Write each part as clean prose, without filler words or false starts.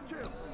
Watch him!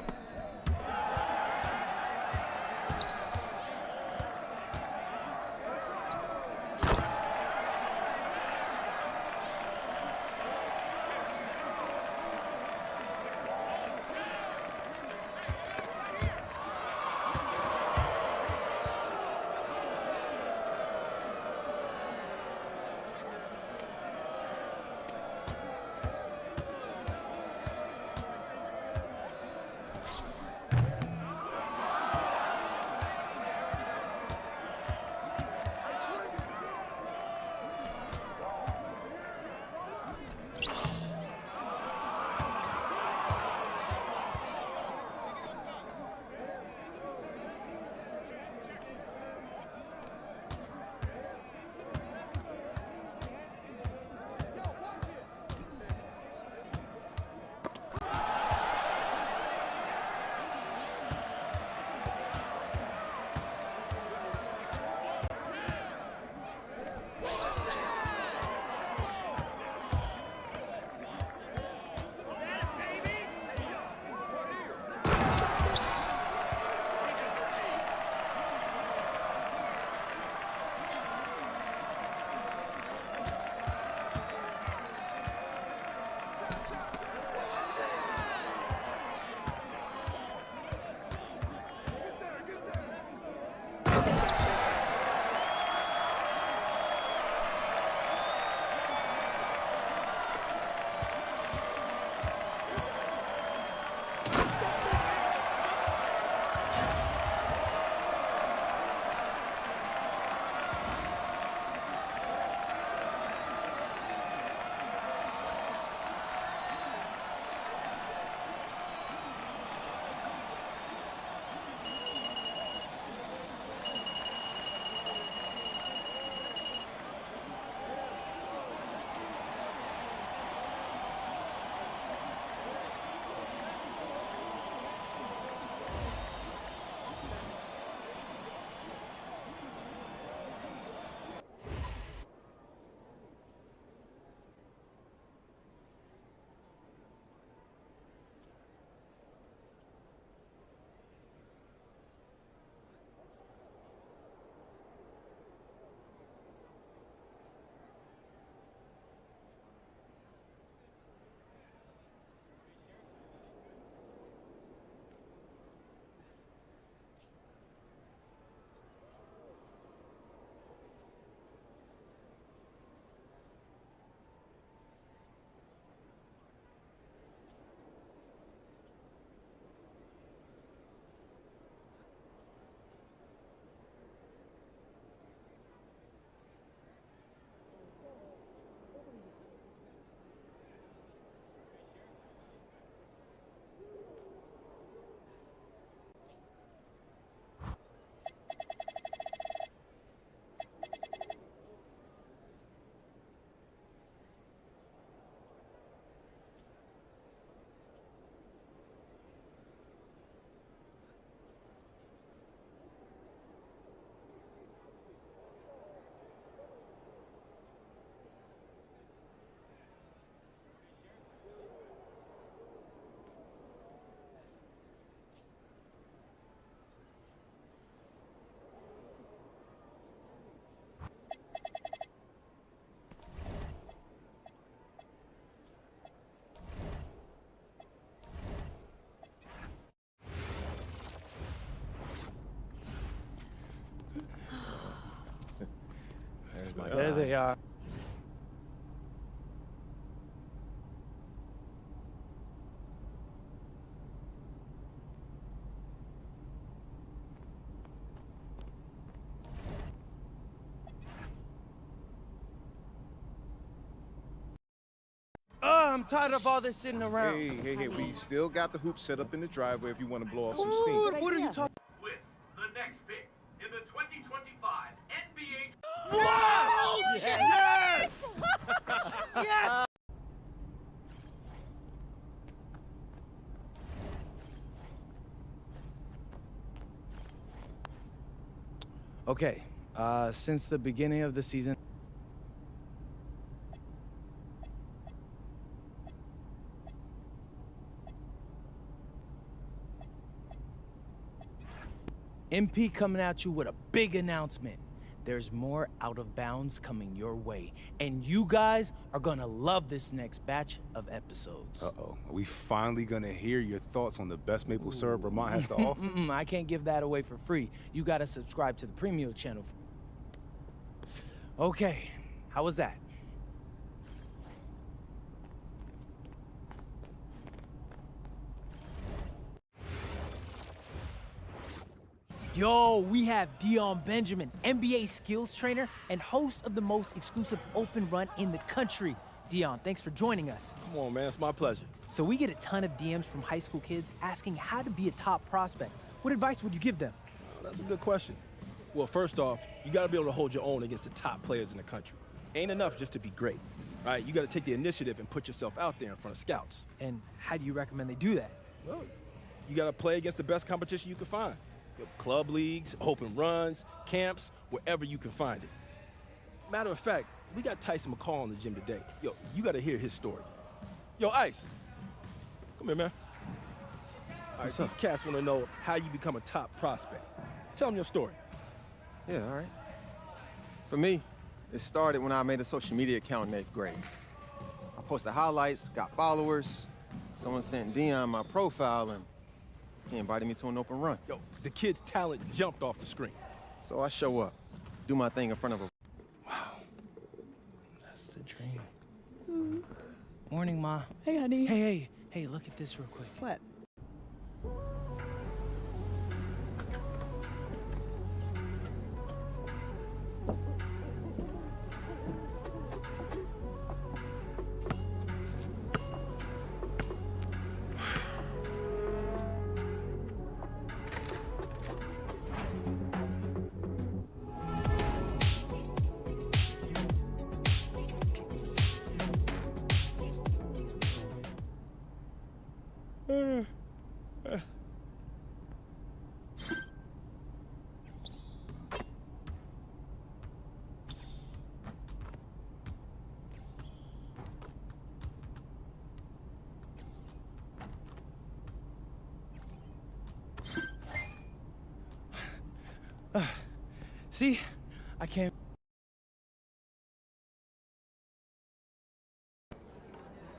they are. I'm tired of all this sitting around. Hey, we still got the hoop set up in the driveway if you want to blow off some What, steam. what are you talking? With the next pick in the 2025 NBA. Wow! Yes! Yes! Okay, since the beginning of the season, MP coming at you with a big announcement. There's more Out of Bounds coming your way, and you guys are gonna love this next batch of episodes. Uh-oh. Are we finally gonna hear your thoughts on the best maple syrup Vermont has to offer? I can't give that away for free. You gotta subscribe to the Premium channel. Okay, how was that? Yo, we have Dion Benjamin, NBA skills trainer and host of the most exclusive open run in the country. Dion, thanks for joining us. Come on, man. It's my pleasure. So we get a ton of DMs from high school kids asking how to be a top prospect. What advice would you give them? Oh, that's a good question. Well, first off, you got to be able to hold your own against the top players in the country. Ain't enough just to be great, right? You got to take the initiative and put yourself out there in front of scouts. And how do you recommend they do that? Well, you got to play against the best competition you can find. Club leagues, open runs, camps, wherever you can find it. Matter of fact, we got Tyson McCall in the gym today. Yo, you got to hear his story. Yo, Ice, come here, man. All right, these cats want to know how you become a top prospect. Tell them your story. Yeah, all right. For me, it started when I made a social media account in 8th grade. I posted highlights, got followers. Someone sent Dion my profile, and he invited me to an open run. Yo, the kid's talent jumped off the screen. So I show up, do my thing in front of a... Wow, that's the dream. Morning, Ma. Hey, honey. Hey, look at this real quick. What? See, I can't.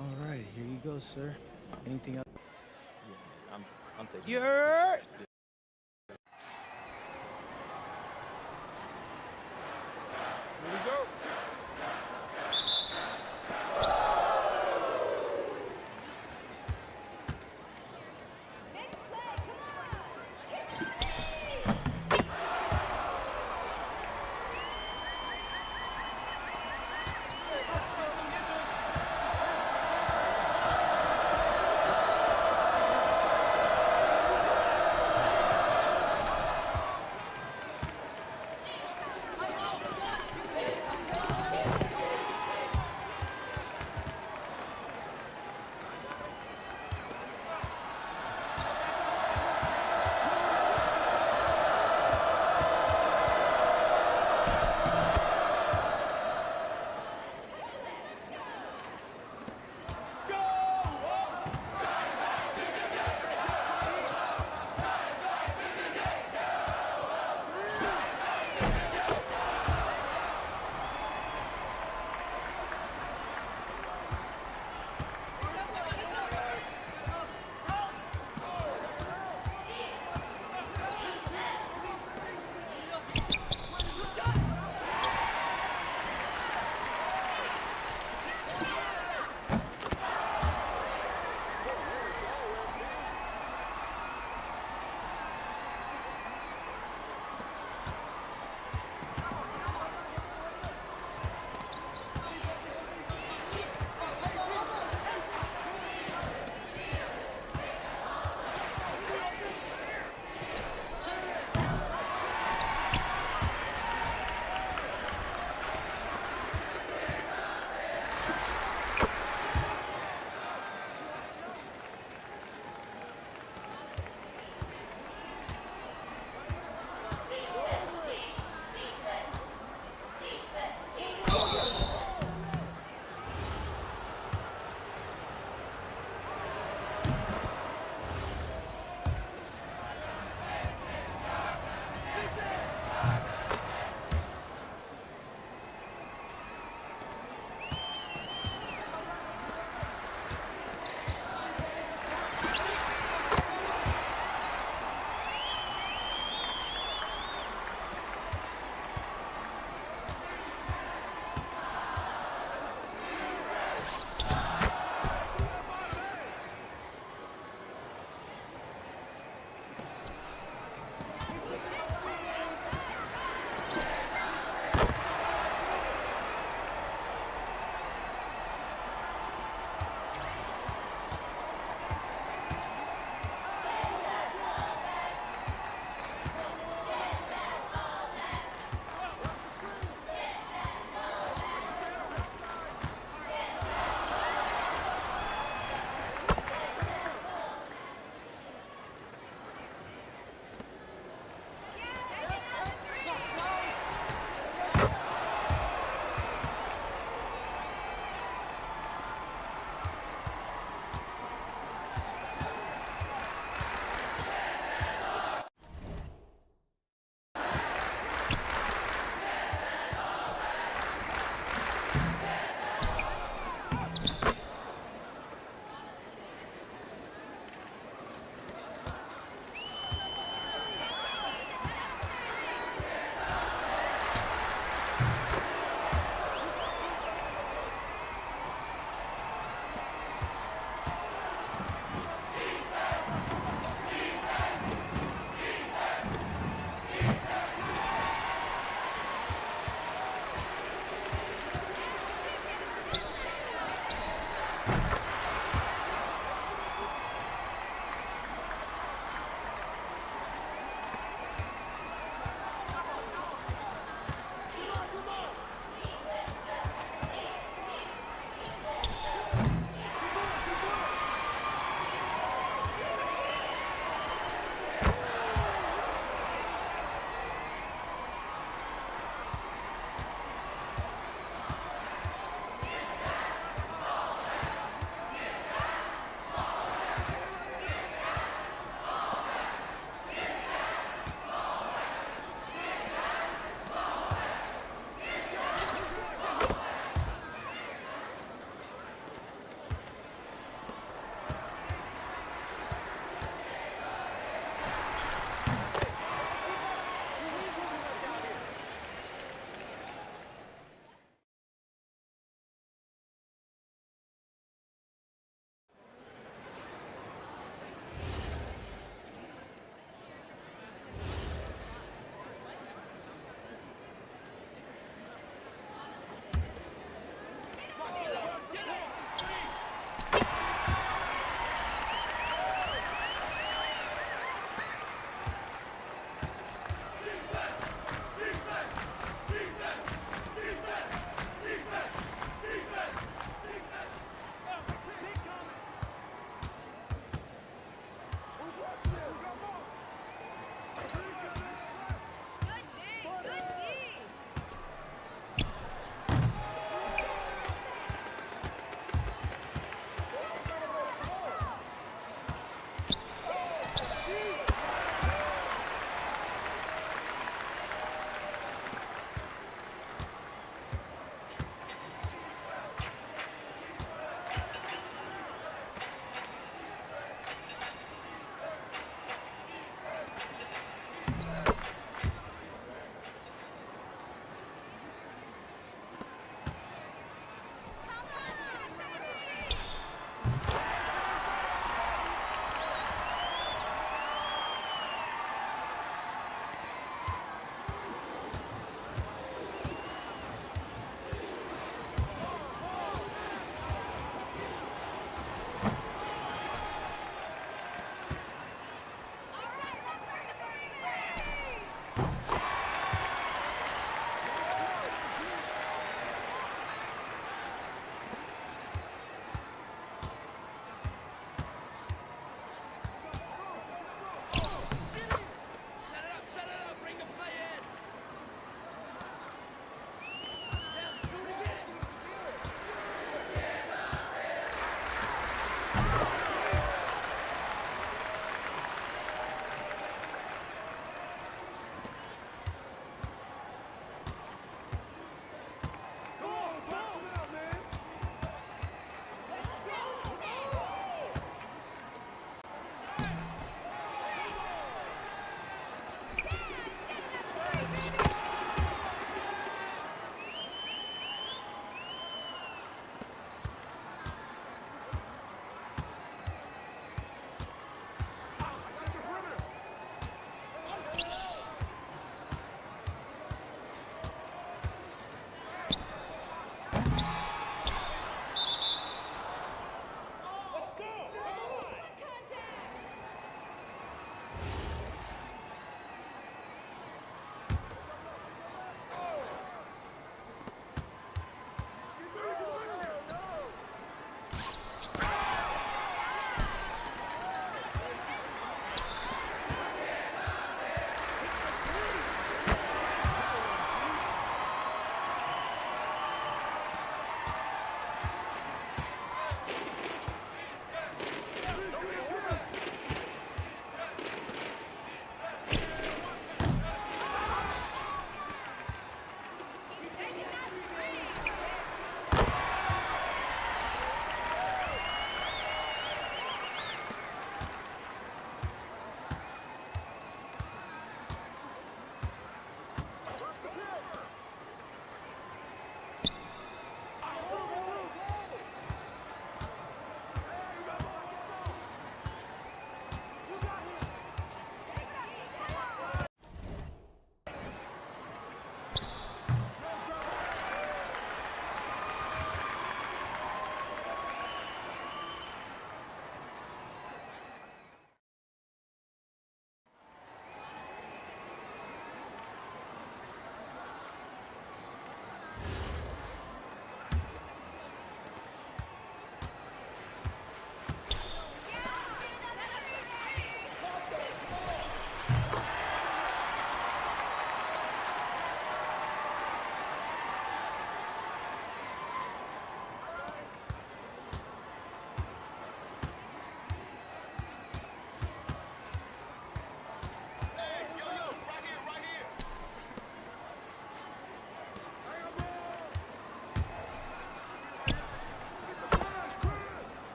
All right, here you go, sir. Anything else? Yeah, I'm taking You're... Here we go.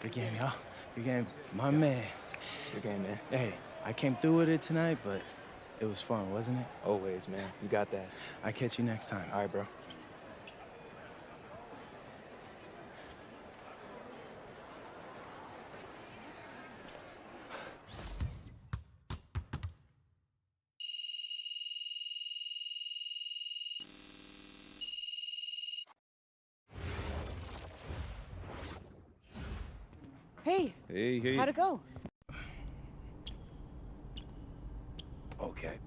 Good game, y'all. Good game. My man. Good game, man. Hey, I came through with it tonight, but it was fun, wasn't it? Always, man. You got that. I'll catch you next time. All right, bro. Hey, Hey. how'd it go? Okay.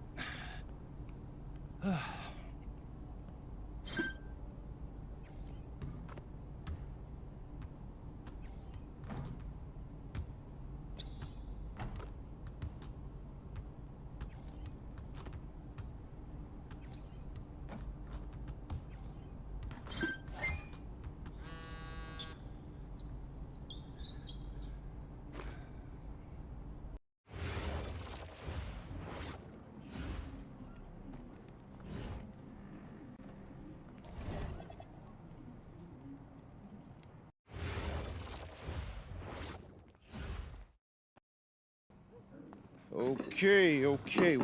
Okay.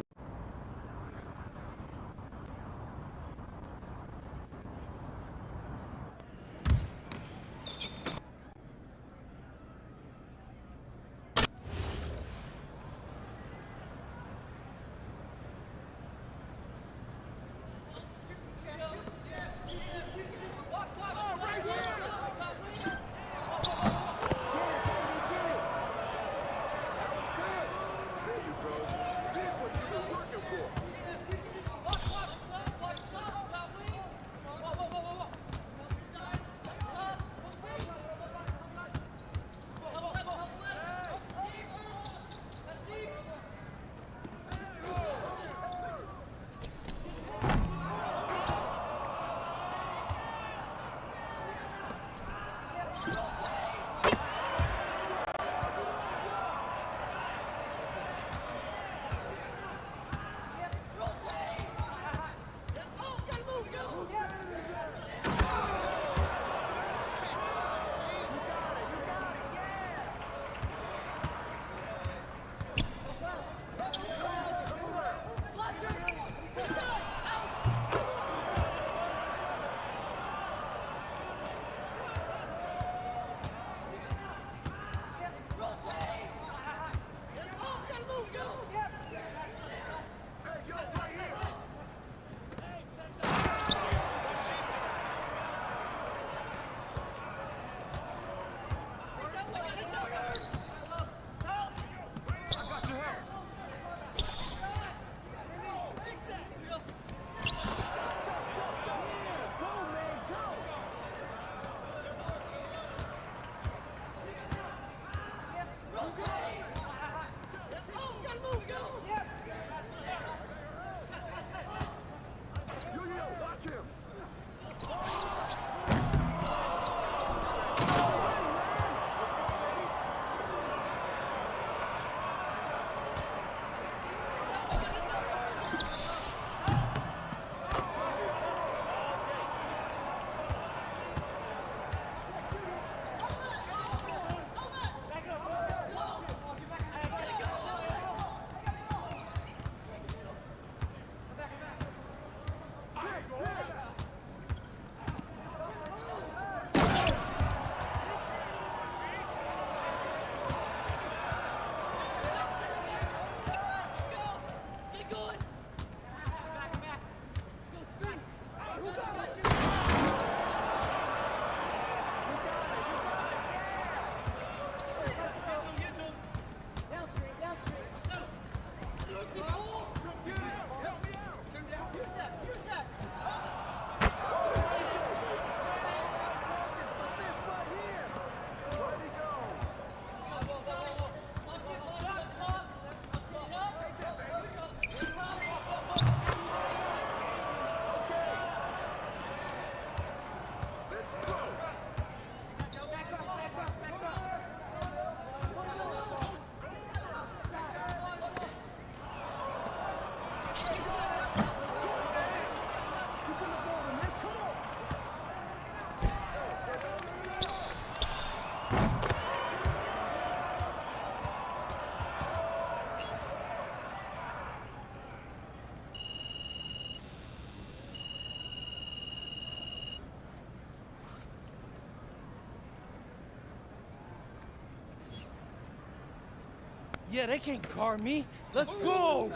Yeah, they can't guard me. Let's go.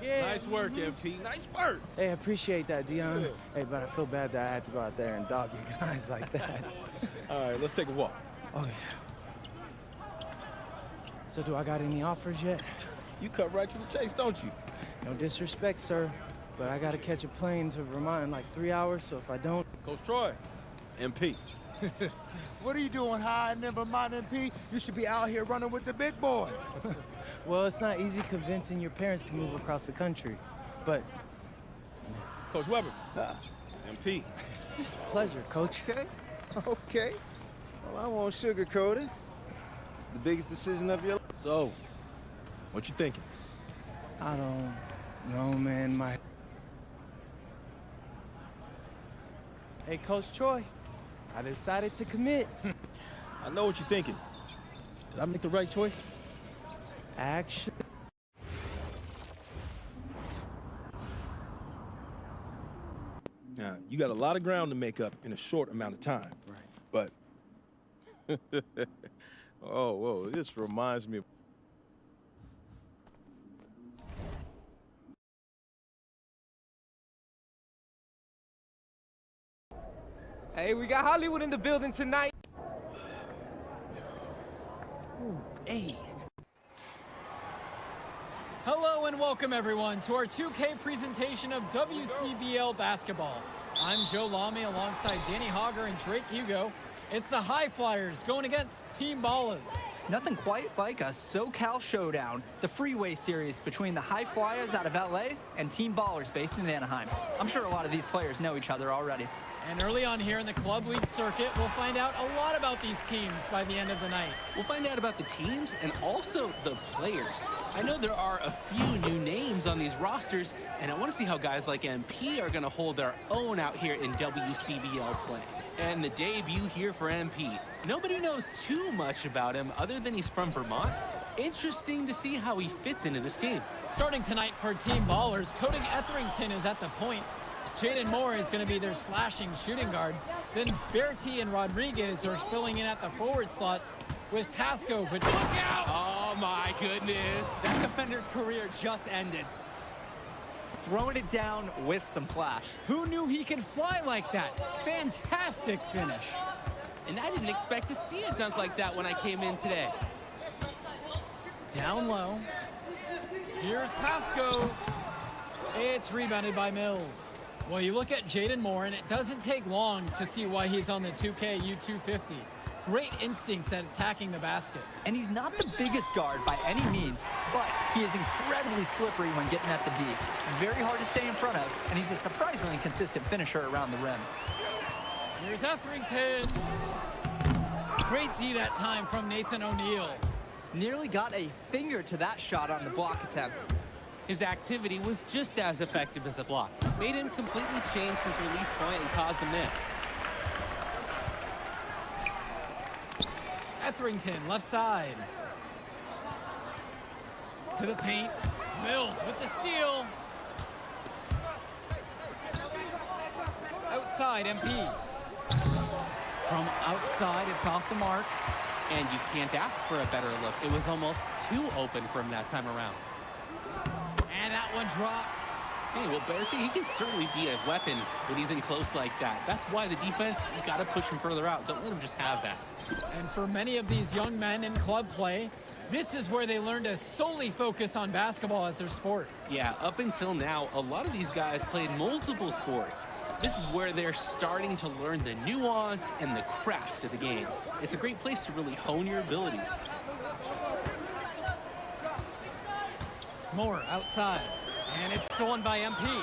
Yeah. Nice work, MP. Nice work. Hey, I appreciate that, Dion. Hey, but I feel bad that I had to go out there and dog you guys like that. All right, let's take a walk. Oh, yeah. So do I got any offers yet? You cut right to the chase, don't you? No disrespect, sir, but I gotta catch a plane to Vermont in like 3 hours, so if I don't... Coach Troy, MP. What are you doing hiding in Vermont, MP? You should be out here running with the big boy. Well, it's not easy convincing your parents to move across the country, but Coach Weber. MP. pleasure, Coach. Okay, okay. Well, I won't sugarcoat it. It's the biggest decision of your life. So, what you thinking? I don't know, man. Hey, Coach Troy, I decided to commit. I know what you're thinking. Did I make the right choice? Actually, Now, you got a lot of ground to make up in a short amount of time. Right. But Oh, whoa, this reminds me of... Hey, we got Hollywood in the building tonight. hey, Hello and welcome everyone to our 2K presentation of WCBL basketball. I'm Joe Lamy alongside Danny Hogger and Drake Hugo. It's the High Flyers going against Team Ballas. Nothing quite like a SoCal showdown, the freeway series between the High Flyers out of LA and Team Ballers based in Anaheim. I'm sure a lot of these players know each other already. And early on here in the Club League circuit, we'll find out a lot about these teams by the end of the night. We'll find out about the teams and also the players. I know there are a few new names on these rosters, and I want to see how guys like MP are going to hold their own out here in WCBL play. And the debut here for MP. Nobody knows too much about him other than he's from Vermont. Interesting to see how he fits into this team. Starting tonight for Team Ballers, Cody Etherington is at the point. Jaden Moore is going to be their slashing shooting guard. Then Bertie and Rodriguez are filling in at the forward slots with Pasco, but look out! Oh my goodness. That defender's career just ended. Throwing it down with some flash. Who knew he could fly like that? Fantastic finish. And I didn't expect to see a dunk like that when I came in today. Down low. Here's Pasco. It's rebounded by Mills. Well, you look at Jaden Moore, and it doesn't take long to see why he's on the 2K U250. Great instincts at attacking the basket. And he's not the biggest guard by any means, but he is incredibly slippery when getting at the D. He's very hard to stay in front of, and he's a surprisingly consistent finisher around the rim. Here's Etherington. Great D that time from Nathan O'Neal. Nearly got a finger to that shot on the block attempt. His activity was just as effective as a block. Made him completely change his release point and caused the miss. Etherington, left side. To the paint. Mills with the steal. Outside, MP. From outside, it's off the mark. And you can't ask for a better look. It was almost too open from that time around. And that one drops. Hey, well, Bertie, he can certainly be a weapon when he's in close like that. That's why the defense, you got to push him further out. Don't let him just have that. And for many of these young men in club play, this is where they learn to solely focus on basketball as their sport. Yeah, up until now, a lot of these guys played multiple sports. This is where they're starting to learn the nuance and the craft of the game. It's a great place to really hone your abilities. Moore outside, and it's stolen by MP.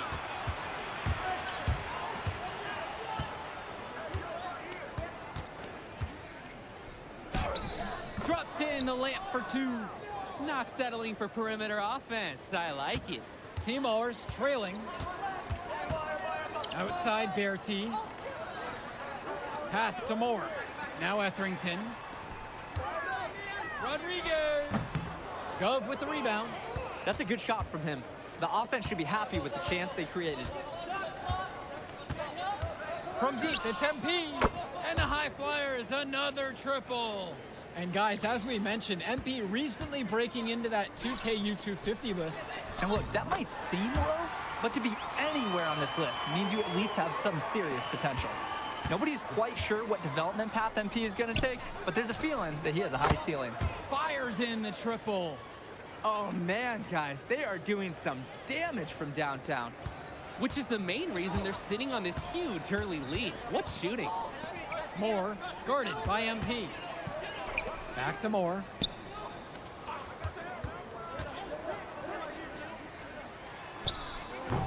Drops in the layup for two. Not settling for perimeter offense. I like it. Team Ballers trailing. Outside Bertie. Pass to Moore. Now Etherington. Rodriguez. Gove with the rebound. That's a good shot from him. The offense should be happy with the chance they created. From deep, it's MP. And the High Flyers, another triple. And guys, as we mentioned, MP recently breaking into that 2K U250 list. And look, that might seem low, but to be anywhere on this list means you at least have some serious potential. Nobody's quite sure what development path MP is going to take, but there's a feeling that he has a high ceiling. Fires in the triple. Oh man, guys, they are doing some damage from downtown. Which is the main reason they're sitting on this huge early lead. What's shooting? Moore, guarded by MP. Back to Moore.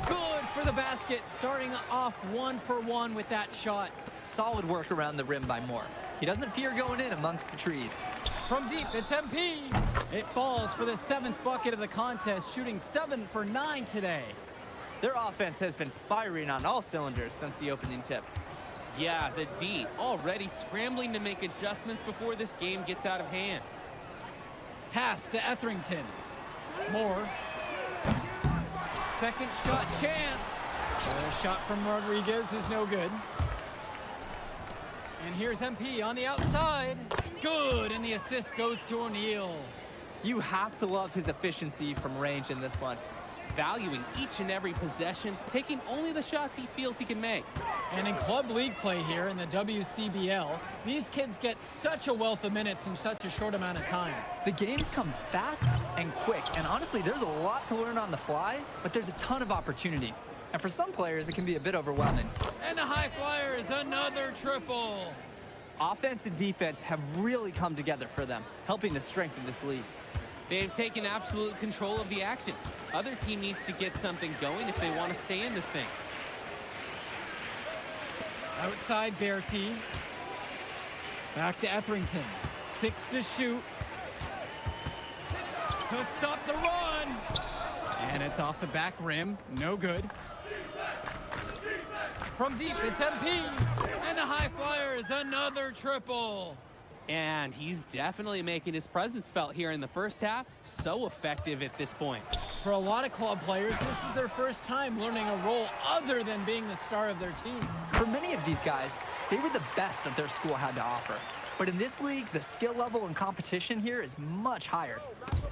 Good for the basket, starting off 1 for 1 with that shot. Solid work around the rim by Moore. He doesn't fear going in amongst the trees. From deep, it's MP. It falls for the 7th bucket of the contest, shooting 7 for 9 today. Their offense has been firing on all cylinders since the opening tip. Yeah, the D already scrambling to make adjustments before this game gets out of hand. Pass to Etherington. Moore. Second shot chance. The shot from Rodriguez is no good. And here's MP on the outside. Good, and the assist goes to O'Neal. You have to love his efficiency from range in this one. Valuing each and every possession, taking only the shots he feels he can make. And in club league play here in the WCBL, these kids get such a wealth of minutes in such a short amount of time. The games come fast and quick, and honestly, there's a lot to learn on the fly, but there's a ton of opportunity. And for some players, it can be a bit overwhelming. And the High Flyers, another triple. Offense and defense have really come together for them, helping to strengthen this lead. They've taken absolute control of the action. Other team needs to get something going if they want to stay in this thing. Outside Berti. Back to Etherington. 6 to shoot. To stop the run. And it's off the back rim. No good. From deep, it's MP. And the High Flyers, another triple. And he's definitely making his presence felt here in the first half. So effective at this point. For a lot of club players, this is their first time learning a role other than being the star of their team. For many of these guys, they were the best that their school had to offer. But in this league, the skill level and competition here is much higher.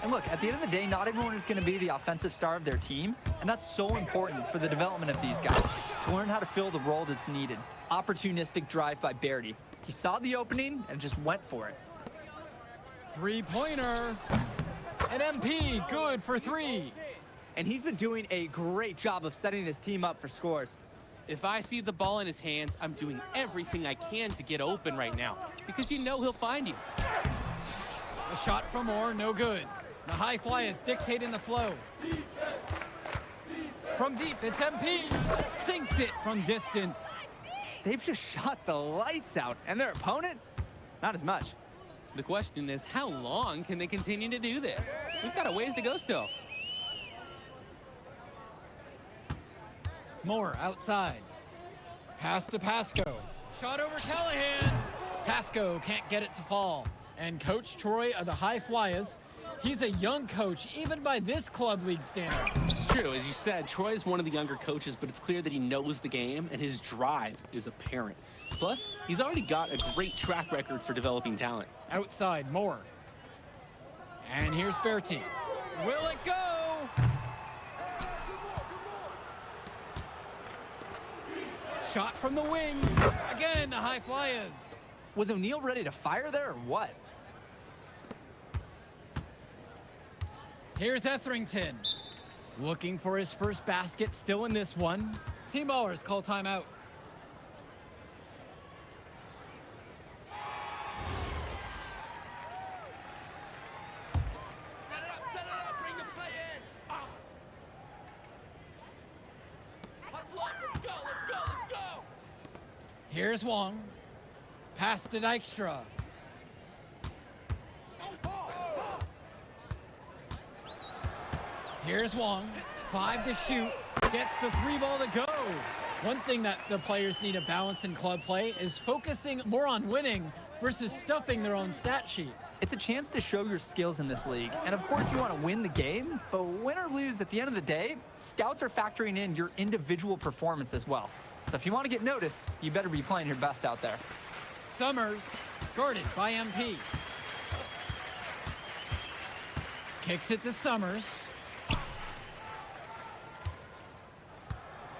And look, at the end of the day, not everyone is going to be the offensive star of their team, and that's so important for the development of these guys, to learn how to fill the role that's needed. Opportunistic drive by Berti. He saw the opening and just went for it. Three-pointer. And MP, good for 3. And he's been doing a great job of setting his team up for scores. If I see the ball in his hands, I'm doing everything I can to get open right now, because you know he'll find you. A shot from Moore, no good. The High Fly is dictating the flow. From deep, it's MP. Sinks it from distance. They've just shot the lights out, and their opponent, not as much. The question is, how long can they continue to do this? We've got a ways to go still. Moore outside. Pass to Pasco. Shot over Callahan. Pasco can't get it to fall. And Coach Troy of the High Flyers, he's a young coach, even by this club league standard. It's true. As you said, Troy is one of the younger coaches, but it's clear that he knows the game, and his drive is apparent. Plus, he's already got a great track record for developing talent. Outside, Moore. And here's Berti. Will it go? Shot from the wing. Again, the High Flyers. Was O'Neal ready to fire there or what? Here's Etherington. Looking for his first basket, still in this one. Team ballers call timeout. Here's Wong. Pass to Dykstra. Here's Wong. 5 to shoot. Gets the 3 ball to go. One thing that the players need to balance in club play is focusing more on winning versus stuffing their own stat sheet. It's a chance to show your skills in this league. And of course you want to win the game, but win or lose, at the end of the day, scouts are factoring in your individual performance as well. So if you want to get noticed, you better be playing your best out there. Summers, guarded by MP. Kicks it to Summers.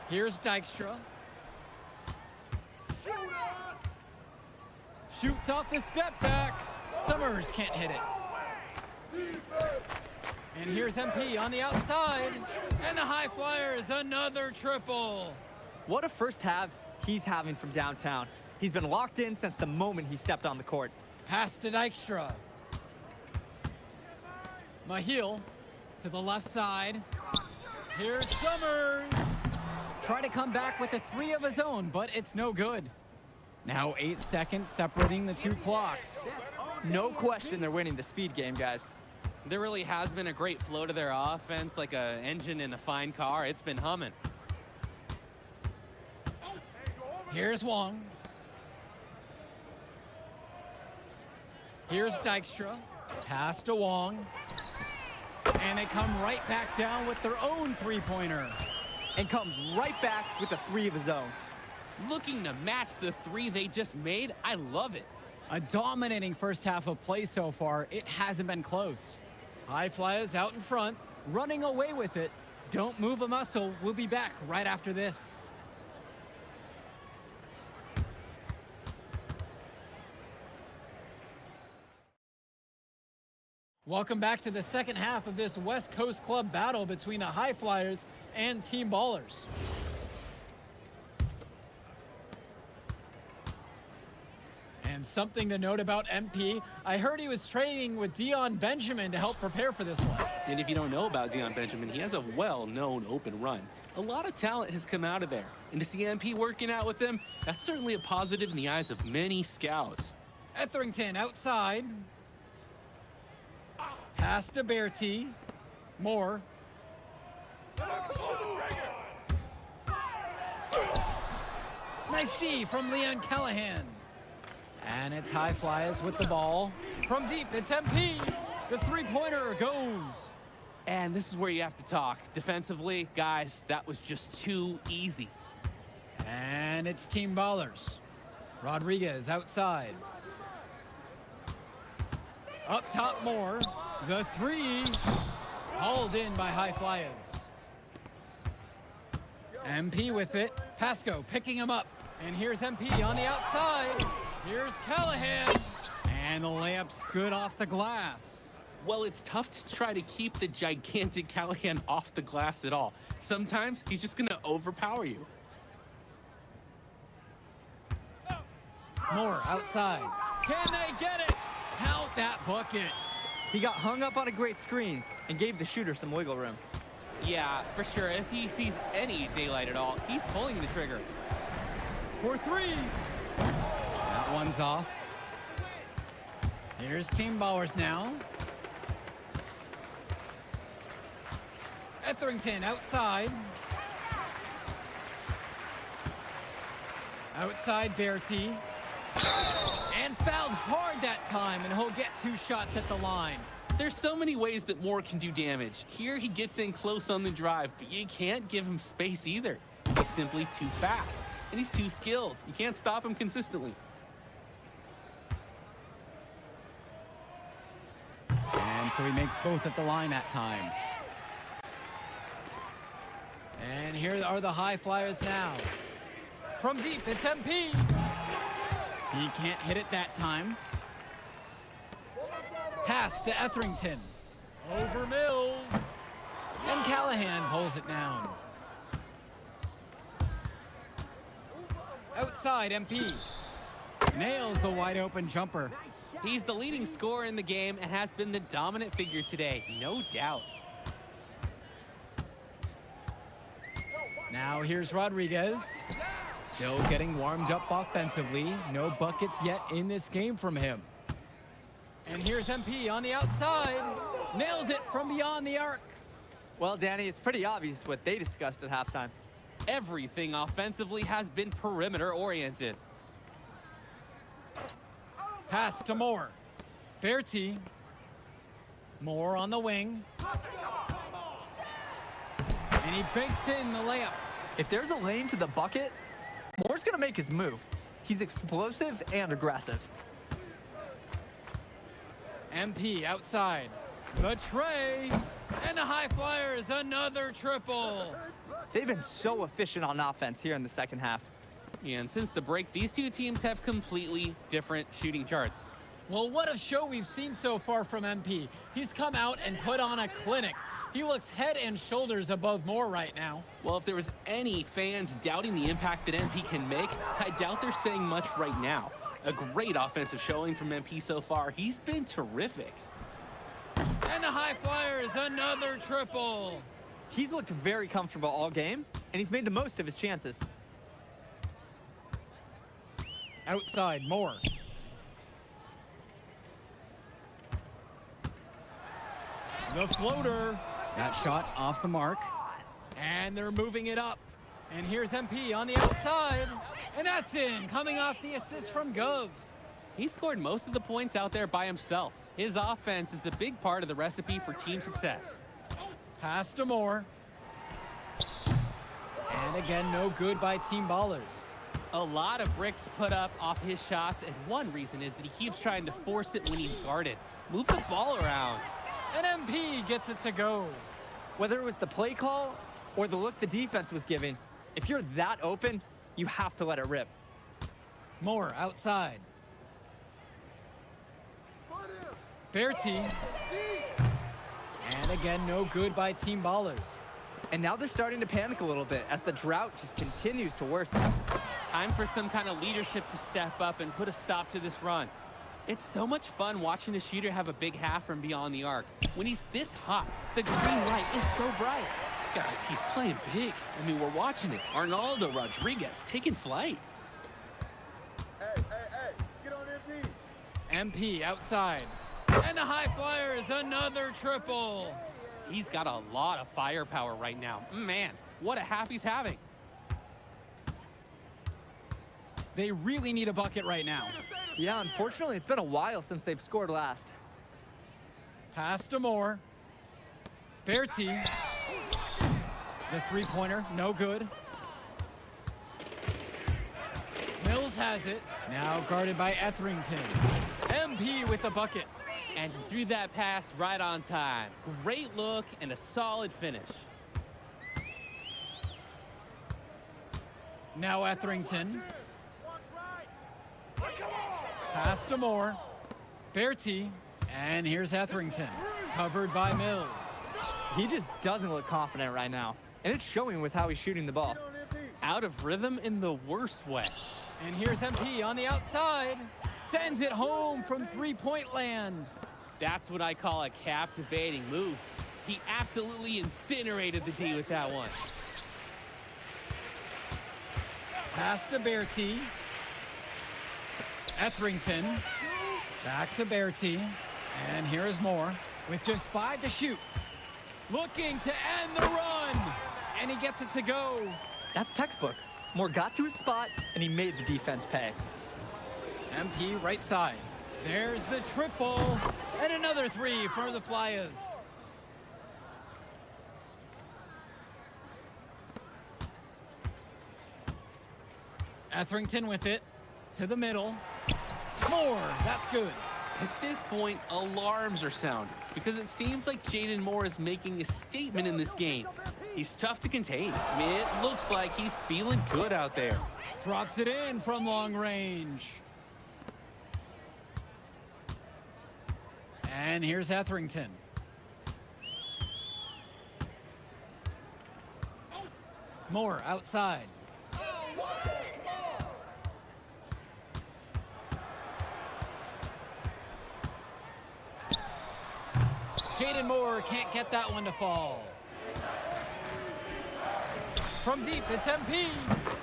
Here's Dykstra. Shoots off the step back. Summers can't hit it. And here's MP on the outside. And the High Flyers, another triple. What a first half he's having from downtown. He's been locked in since the moment he stepped on the court. Pass to Dykstra. Mahil to the left side. Here's Summers. Try to come back with a 3 of his own, but it's no good. Now 8 seconds separating the two clocks. No question they're winning the speed game, guys. There really has been a great flow to their offense, like an engine in a fine car. It's been humming. Here's Wong. Here's Dykstra. Pass to Wong. And they come right back down with their own three-pointer. And comes right back with a 3 of his own. Looking to match the 3 they just made. I love it. A dominating first half of play so far. It hasn't been close. High Flyers out in front, running away with it. Don't move a muscle. We'll be back right after this. Welcome back to the second half of this West Coast Club battle between the High Flyers and Team Ballers. And something to note about MP, I heard he was training with Dion Benjamin to help prepare for this one. And if you don't know about Dion Benjamin, he has a well-known open run. A lot of talent has come out of there. And to see MP working out with him, that's certainly a positive in the eyes of many scouts. Etherington outside. Pass to Bertie. Moore. Nice D from Leon Callahan. And it's High Flyers with the ball. From deep, it's MP. The three-pointer goes. And this is where you have to talk. Defensively, guys, that was just too easy. And it's Team Ballers. Rodriguez outside. Up top, Moore. The 3. Hauled in by High Flyers. MP with it. Pasco picking him up. And here's MP on the outside. Here's Callahan. And the layup's good off the glass. Well, it's tough to try to keep the gigantic Callahan off the glass at all. Sometimes he's just going to overpower you. Moore outside. Can they get it? Count that bucket. He got hung up on a great screen and gave the shooter some wiggle room. Yeah, for sure. If he sees any daylight at all, he's pulling the trigger. For 3. That one's off. Here's Team Ballers now. Etherington outside. Outside Bertie. And fouled hard that time, and he'll get 2 shots at the line. There's so many ways that Moore can do damage. Here he gets in close on the drive, but you can't give him space either. He's simply too fast, and he's too skilled. You can't stop him consistently. And so he makes both at the line that time. And here are the High Flyers now. From deep, it's MP. He can't hit it that time. Pass to Etherington. Over Mills. And Callahan pulls it down. Outside, MP. Nails the wide open jumper. He's the leading scorer in the game and has been the dominant figure today, no doubt. Now here's Rodriguez. Still getting warmed up offensively. No buckets yet in this game from him. And here's MP on the outside. Nails it from beyond the arc. Well, Danny, it's pretty obvious what they discussed at halftime. Everything offensively has been perimeter oriented. Pass to Moore. Bertie. Moore on the wing. And he banks in the layup. If there's a lane to the bucket, Moore's going to make his move. He's explosive and aggressive. MP outside. The tray. And the high flyers, another triple. They've been so efficient on offense here in the second half. Yeah, and since the break, these two teams have completely different shooting charts. Well, what a show we've seen so far from MP. He's come out and put on a clinic. He looks head and shoulders above Moore right now. Well, if there was any fans doubting the impact that MP can make, I doubt they're saying much right now. A great offensive showing from MP so far. He's been terrific. And the high flyers, another triple. He's looked very comfortable all game, and he's made the most of his chances. Outside, Moore. The floater. That shot off the mark. And they're moving it up. And here's MP on the outside. And that's in, coming off the assist from Gov. He scored most of the points out there by himself. His offense is a big part of the recipe for team success. Pass to Moore. And again, no good by Team Ballers. A lot of bricks put up off his shots, and one reason is that he keeps trying to force it when he's guarded. Move the ball around. And MP gets it to go. Whether it was the play call or the look the defense was giving, if you're that open, you have to let it rip. Moore outside. Berti. And again, no good by Team Ballers. And now they're starting to panic a little bit as the drought just continues to worsen. Time for some kind of leadership to step up and put a stop to this run. It's so much fun watching a shooter have a big half from beyond the arc. When he's this hot, the green light is so bright. Guys, he's playing big. I mean, we're watching it. Arnaldo Rodriguez taking flight. Hey, get on MP. MP outside. And the high flyers, another triple. He's got a lot of firepower right now. Man, what a half he's having. They really need a bucket right now. Yeah, unfortunately, it's been a while since they've scored last. Pass to Moore. Berti. The three-pointer, no good. Mills has it. Now guarded by Etherington. MP with the bucket. And he threw that pass right on time. Great look and a solid finish. Now Etherington. Pass to Moore. Berti. And here's Etherington. Covered by Mills. He just doesn't look confident right now. And it's showing with how he's shooting the ball. Out of rhythm in the worst way. And here's MP on the outside. Sends it home from three-point land. That's what I call a captivating move. He absolutely incinerated the D with that one. Pass to Berti. Etherington. Back to Berti. And here is Moore with just 5 to shoot. Looking to end the run. And he gets it to go. That's textbook. Moore got to his spot, and he made the defense pay. MP right side. There's the triple. And another three for the Flyers. Etherington with it. To the middle. Moore, that's good. At this point, alarms are sounding because it seems like Jaden Moore is making a statement in this game. He's tough to contain. I mean, it looks like he's feeling good out there. Drops it in from long range. And here's Etherington. Moore outside. Jaden Moore can't get that one to fall. From deep, it's MP.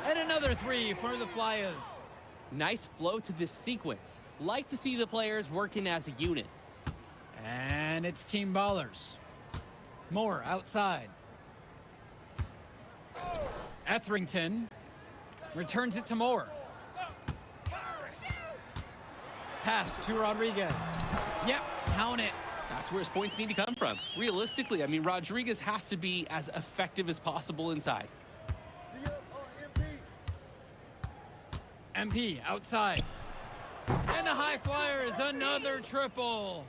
And another three for the Flyers. Nice flow to this sequence. Like to see the players working as a unit. And it's Team Ballers. Moore outside. Etherington returns it to Moore. Pass to Rodriguez. Yep, count it. That's where his points need to come from. Realistically, I mean, Rodriguez has to be as effective as possible inside. MP outside. And the high Flyers, another triple.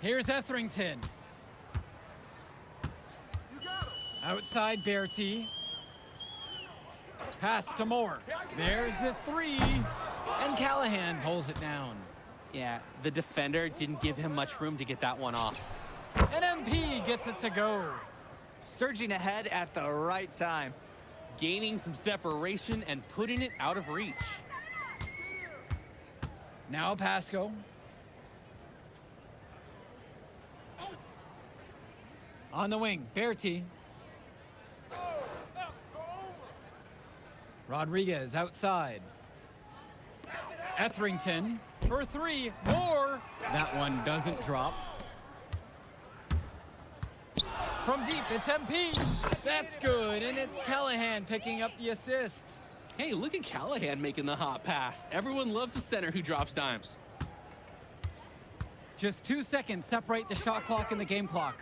Here's Etherington. Outside Bertie. Pass to Moore. There's the three. And Callahan pulls it down. Yeah, the defender didn't give him much room to get that one off. And MP gets it to go. Surging ahead at the right time. Gaining some separation and putting it out of reach. Now Pasco. On the wing, Bertie. Rodriguez outside. Etherington for three, more. That one doesn't drop. From deep, it's MP. That's good, and it's Callahan picking up the assist. Hey, look at Callahan making the hot pass. Everyone loves a center who drops dimes. Just 2 seconds separate the shot clock and the game clock.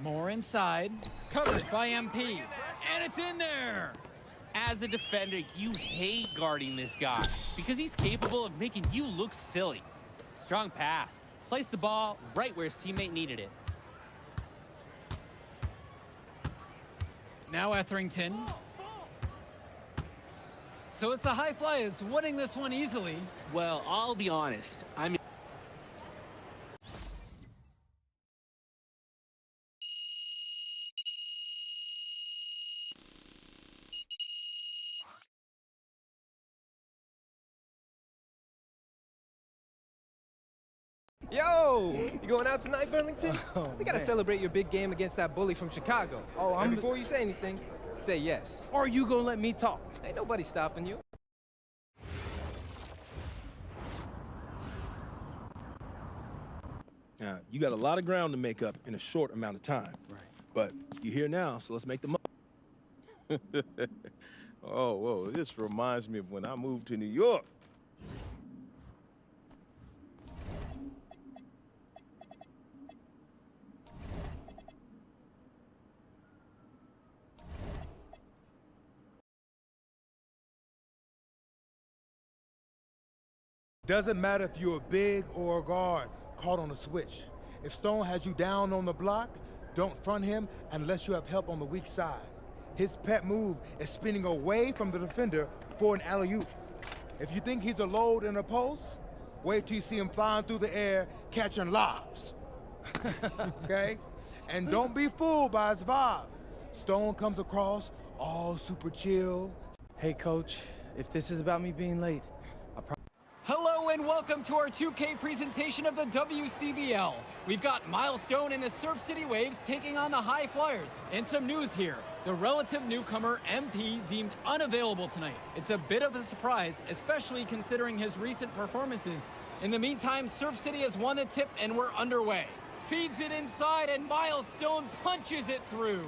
More inside, covered by MP, and it's in there. As a defender, you hate guarding this guy because he's capable of making you look silly. Strong pass. Placed the ball right where his teammate needed it. Now Etherington. So it's the High Flyers winning this one easily. Well, I'll be honest. I mean, Yo, you going out tonight, Burlington? We gotta man. celebrate your big game against that bully from Chicago. Oh, And before you say anything, say yes. Or you gonna let me talk? Ain't nobody stopping you. Now, you got a lot of ground to make up in a short amount of time. Right. But you're here now, so let's make the most. Oh, whoa, this reminds me of when I moved to New York. Doesn't matter if you're a big or a guard caught on a switch. If Stone has you down on the block, don't front him unless you have help on the weak side. His pet move is spinning away from the defender for an alley-oop. If you think he's a load in a post, wait till you see him flying through the air catching lobs. Okay? And don't be fooled by his vibe. Stone comes across all super chill. Hey, coach, if this is about me being late, Hello and welcome to our 2K presentation of the WCBL. We've got Milestone and the Surf City Waves taking on the High Flyers. And some news here. The relative newcomer MP deemed unavailable tonight. It's a bit of a surprise, especially considering his recent performances. In the meantime, Surf City has won the tip and we're underway. Feeds it inside and Milestone punches it through.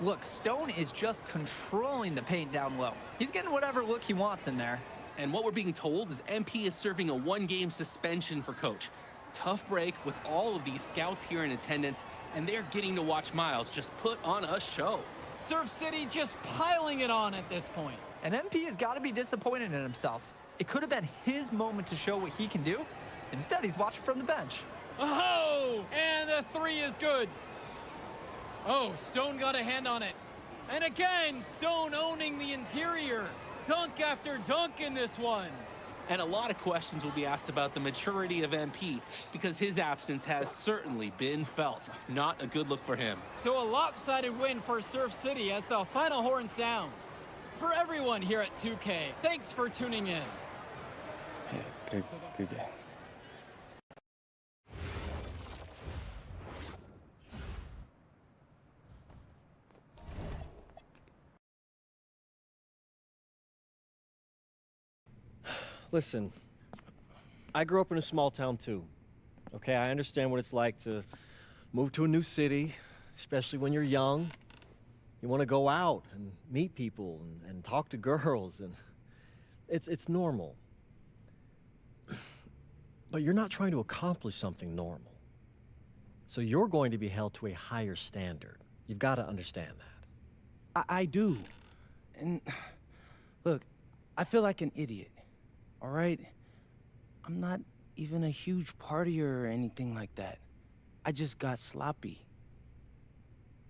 Look, Stone is just controlling the paint down low. He's getting whatever look he wants in there. and what we're being told is MP is serving a one-game suspension for coach. Tough break with all of these scouts here in attendance, and they're getting to watch Miles just put on a show. Surf City just piling it on at this point. And MP has got to be disappointed in himself. It could have been his moment to show what he can do. Instead, he's watching from the bench. Oh, and the three is good. Oh, Stone got a hand on it. And again, Stone owning the interior. Dunk after dunk in this one. And a lot of questions will be asked about the maturity of MP because his absence has certainly been felt. Not a good look for him. So a lopsided win for Surf City as the final horn sounds. For everyone here at 2K, thanks for tuning in. Yeah, good game. Listen, I grew up in a small town too. Okay, I understand what it's like to move to a new city, especially when you're young. You want to go out and meet people and talk to girls, and it's normal. But you're not trying to accomplish something normal. So you're going to be held to a higher standard. You've got to understand that. I do. And look, I feel like an idiot. All right? I'm not even a huge partier or anything like that. I just got sloppy.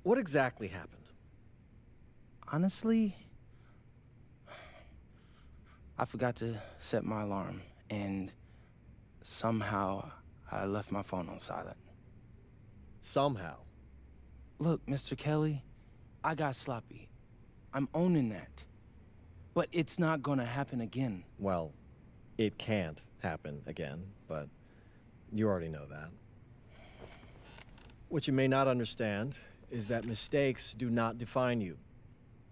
What exactly happened? Honestly, I forgot to set my alarm, and somehow I left my phone on silent. Somehow. Look, Mr. Kelly, I got sloppy. I'm owning that. But it's not gonna happen again. Well, it can't happen again, but you already know that. What you may not understand is that mistakes do not define you.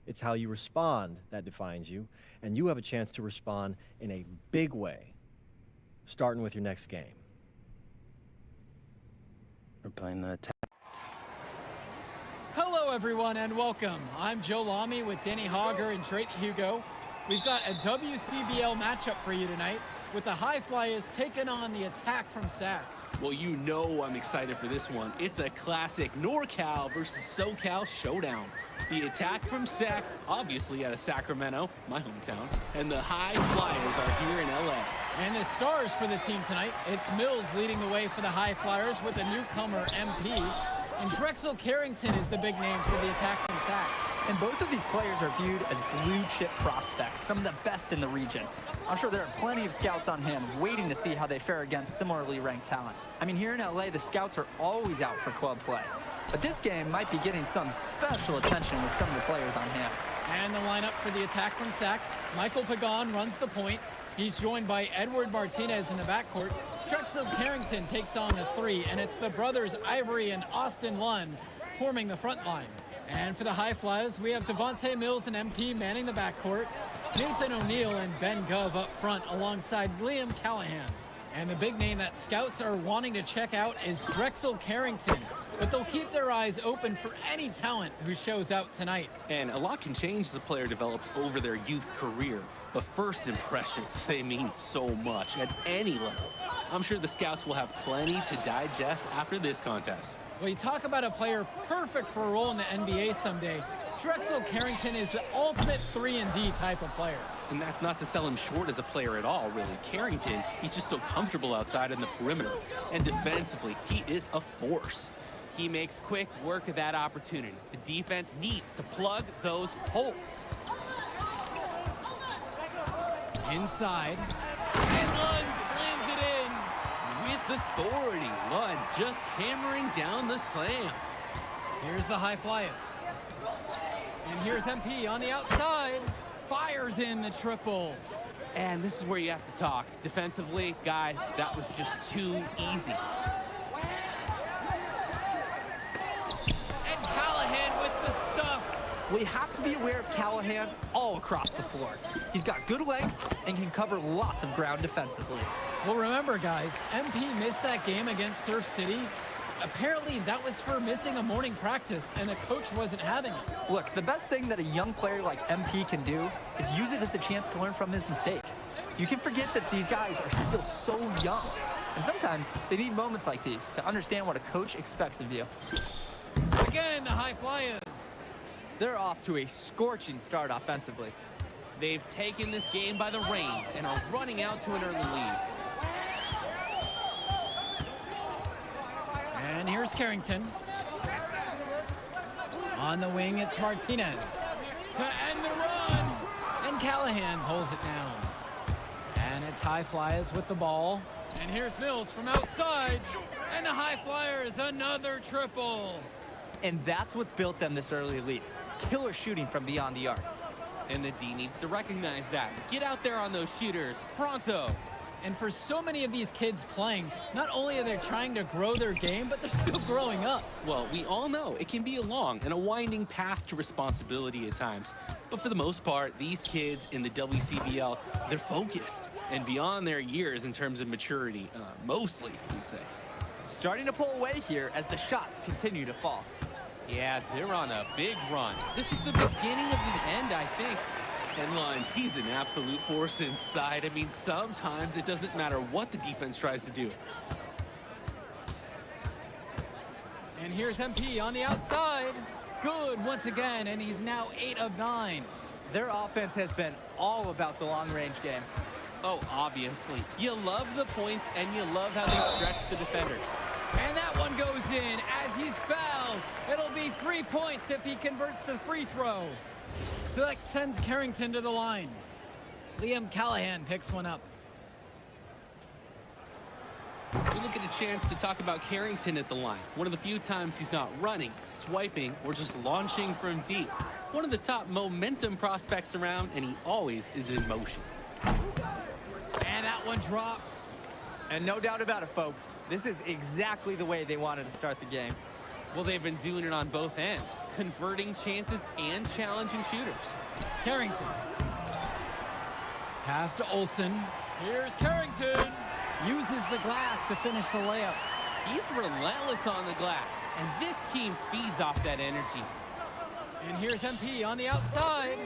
It's how you respond that defines you, and you have a chance to respond in a big way, starting with your next game. We're playing the attack. Hello, everyone, and welcome. I'm Joe Lamy with Danny Hogger and Drake Hugo. We've got a WCBL matchup for you tonight with the High Flyers taking on the Attack from SAC. Well, you know I'm excited for this one. It's a classic NorCal versus SoCal showdown. The Attack from SAC, obviously out of Sacramento, my hometown, and the High Flyers are here in LA. And the stars for the team tonight, it's Mills leading the way for the High Flyers with the newcomer MP. And Drexel Carrington is the big name for the Attack from SAC. And both of these players are viewed as blue-chip prospects, some of the best in the region. I'm sure there are plenty of scouts on hand waiting to see how they fare against similarly ranked talent. I mean, here in LA, the scouts are always out for club play. But this game might be getting some special attention with some of the players on hand. And the lineup for the Attack from SAC, Michael Pagan runs the point. He's joined by Edward Martinez in the backcourt. Drexel Carrington takes on the three, and it's the brothers Ivory and Austin Lund forming the front line. And for the High Flyers, we have Devontae Mills and MP manning the backcourt, Nathan O'Neill and Ben Gov up front alongside Liam Callahan. And the big name that scouts are wanting to check out is Drexel Carrington, but they'll keep their eyes open for any talent who shows out tonight. And a lot can change as a player develops over their youth career. But first impressions, they mean so much at any level. I'm sure the scouts will have plenty to digest after this contest. Well, you talk about a player perfect for a role in the NBA someday. Drexel Carrington is the ultimate 3-and-D type of player. And that's not to sell him short as a player at all, really. Carrington, he's just so comfortable outside in the perimeter. And defensively, he is a force. He makes quick work of that opportunity. The defense needs to plug those holes. Inside. And Lund slams it in. With authority, Lund just hammering down the slam. Here's the High Flyers. And here's MP on the outside. Fires in the triple. And this is where you have to talk. Defensively, guys, that was just too easy. And Callahan with the stuff. We have to be aware of Callahan all across the floor. He's got good length and can cover lots of ground defensively. Well, remember, guys, MP missed that game against Surf City. Apparently, that was for missing a morning practice, and the coach wasn't having it. Look, the best thing that a young player like MP can do is use it as a chance to learn from his mistake. You can forget that these guys are still so young, and sometimes they need moments like these to understand what a coach expects of you. Again, the High Flyers. They're off to a scorching start offensively. They've taken this game by the reins and are running out to an early lead. And here's Carrington. On the wing, it's Martinez. To end the run. And Callahan pulls it down. And it's High Flyers with the ball. And here's Mills from outside. And the High Flyers, another triple. And that's what's built them this early lead. Killer shooting from beyond the arc. And the D needs to recognize that. Get out there on those shooters, pronto. And for so many of these kids playing, not only are they trying to grow their game, but they're still growing up. Well, we all know it can be a long and a winding path to responsibility at times. But for the most part, these kids in the WCBL, they're focused and beyond their years in terms of maturity, mostly, we'd say. Starting to pull away here as the shots continue to fall. Yeah, they're on a big run. This is the beginning of the end, I think. And Lund, he's an absolute force inside. I mean, sometimes it doesn't matter what the defense tries to do. And here's MP on the outside. Good once again, and he's now 8 of 9. Their offense has been all about the long-range game. Oh, obviously. You love the points, and you love how they stretch the defenders. And that one goes in as he's fouled. It'll be 3 points if he converts the free throw. So that sends Carrington to the line. Liam Callahan picks one up. We look at a chance to talk about Carrington at the line. One of the few times he's not running, swiping, or just launching from deep. One of the top momentum prospects around, and he always is in motion. And that one drops. And no doubt about it, folks. This is exactly the way they wanted to start the game. Well, they've been doing it on both ends, converting chances and challenging shooters. Carrington. Pass to Olsen. Here's Carrington. Uses the glass to finish the layup. He's relentless on the glass, and this team feeds off that energy. And here's MP on the outside.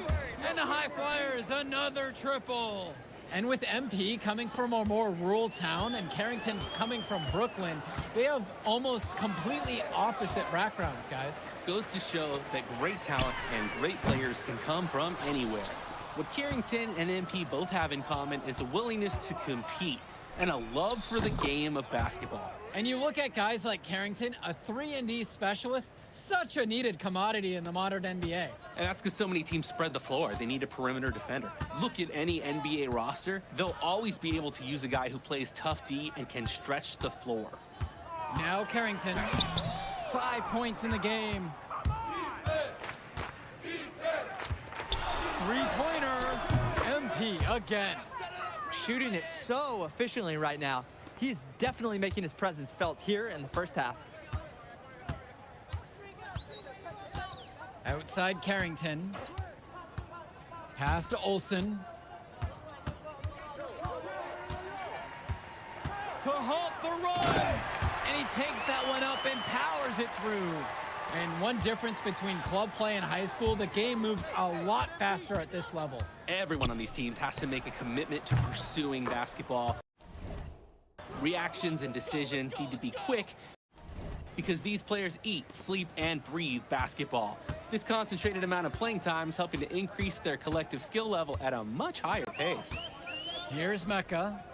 And the high flyers, another triple. And with MP coming from a more rural town and Carrington coming from Brooklyn, they have almost completely opposite backgrounds, guys. Goes to show that great talent and great players can come from anywhere. What Carrington and MP both have in common is a willingness to compete and a love for the game of basketball. And you look at guys like Carrington, a 3-and-D specialist, such a needed commodity in the modern NBA. And that's because so many teams spread the floor. They need a perimeter defender. Look at any NBA roster. They'll always be able to use a guy who plays tough D and can stretch the floor. Now Carrington, 5 points in the game. Three-pointer, MP again. Shooting it so efficiently right now. He's definitely making his presence felt here in the first half. Outside Carrington. Pass to Olsen. To halt the run! And he takes that one up and powers it through. And one difference between club play and high school, the game moves a lot faster at this level. Everyone on these teams has to make a commitment to pursuing basketball. Reactions and decisions need to be quick because these players eat, sleep, and breathe basketball. This concentrated amount of playing time is helping to increase their collective skill level at a much higher pace. Here's Mecca.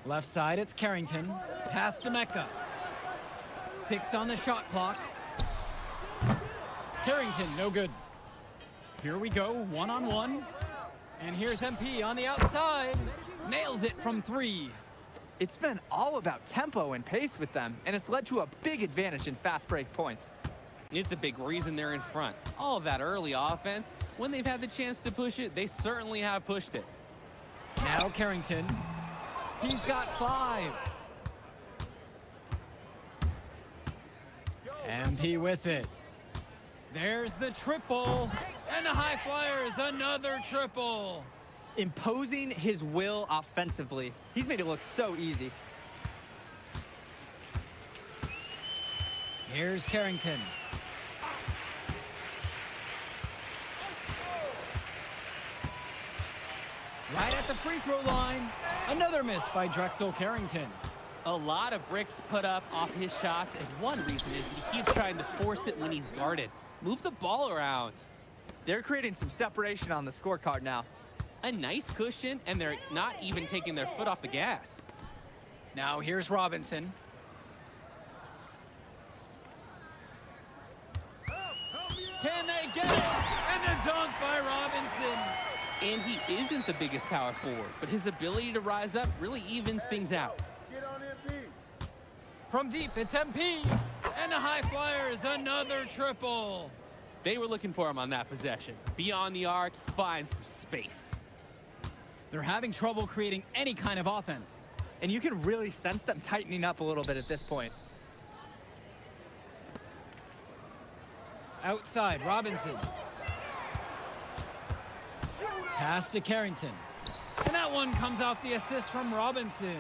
Left side, it's Carrington. Pass to Mecca. 6 on the shot clock. Carrington, no good. Here we go, one-on-one. And here's MP on the outside. Nails it from 3. It's been all about tempo and pace with them, and it's led to a big advantage in fast break points. It's a big reason they're in front. All of that early offense, when they've had the chance to push it, they certainly have pushed it. Now Carrington. He's got 5. MP with it. There's the triple. And the High Flyers, another triple. Imposing his will offensively. He's made it look so easy. Here's Carrington. Right at the free throw line. Another miss by Drexel Carrington. A lot of bricks put up off his shots, and one reason is he keeps trying to force it when he's guarded. Move the ball around. They're creating some separation on the scorecard now. A nice cushion, and they're not even taking their foot off the gas. Now here's Robinson. Can they get it? And the dunk by Robinson. And he isn't the biggest power forward, but his ability to rise up really evens things out. From deep, it's MP. And the High Flyers, another triple. They were looking for him on that possession. Beyond the arc, find some space. They're having trouble creating any kind of offense. And you can really sense them tightening up a little bit at this point. Outside, Robinson. Pass to Carrington. And that one comes off the assist from Robinson.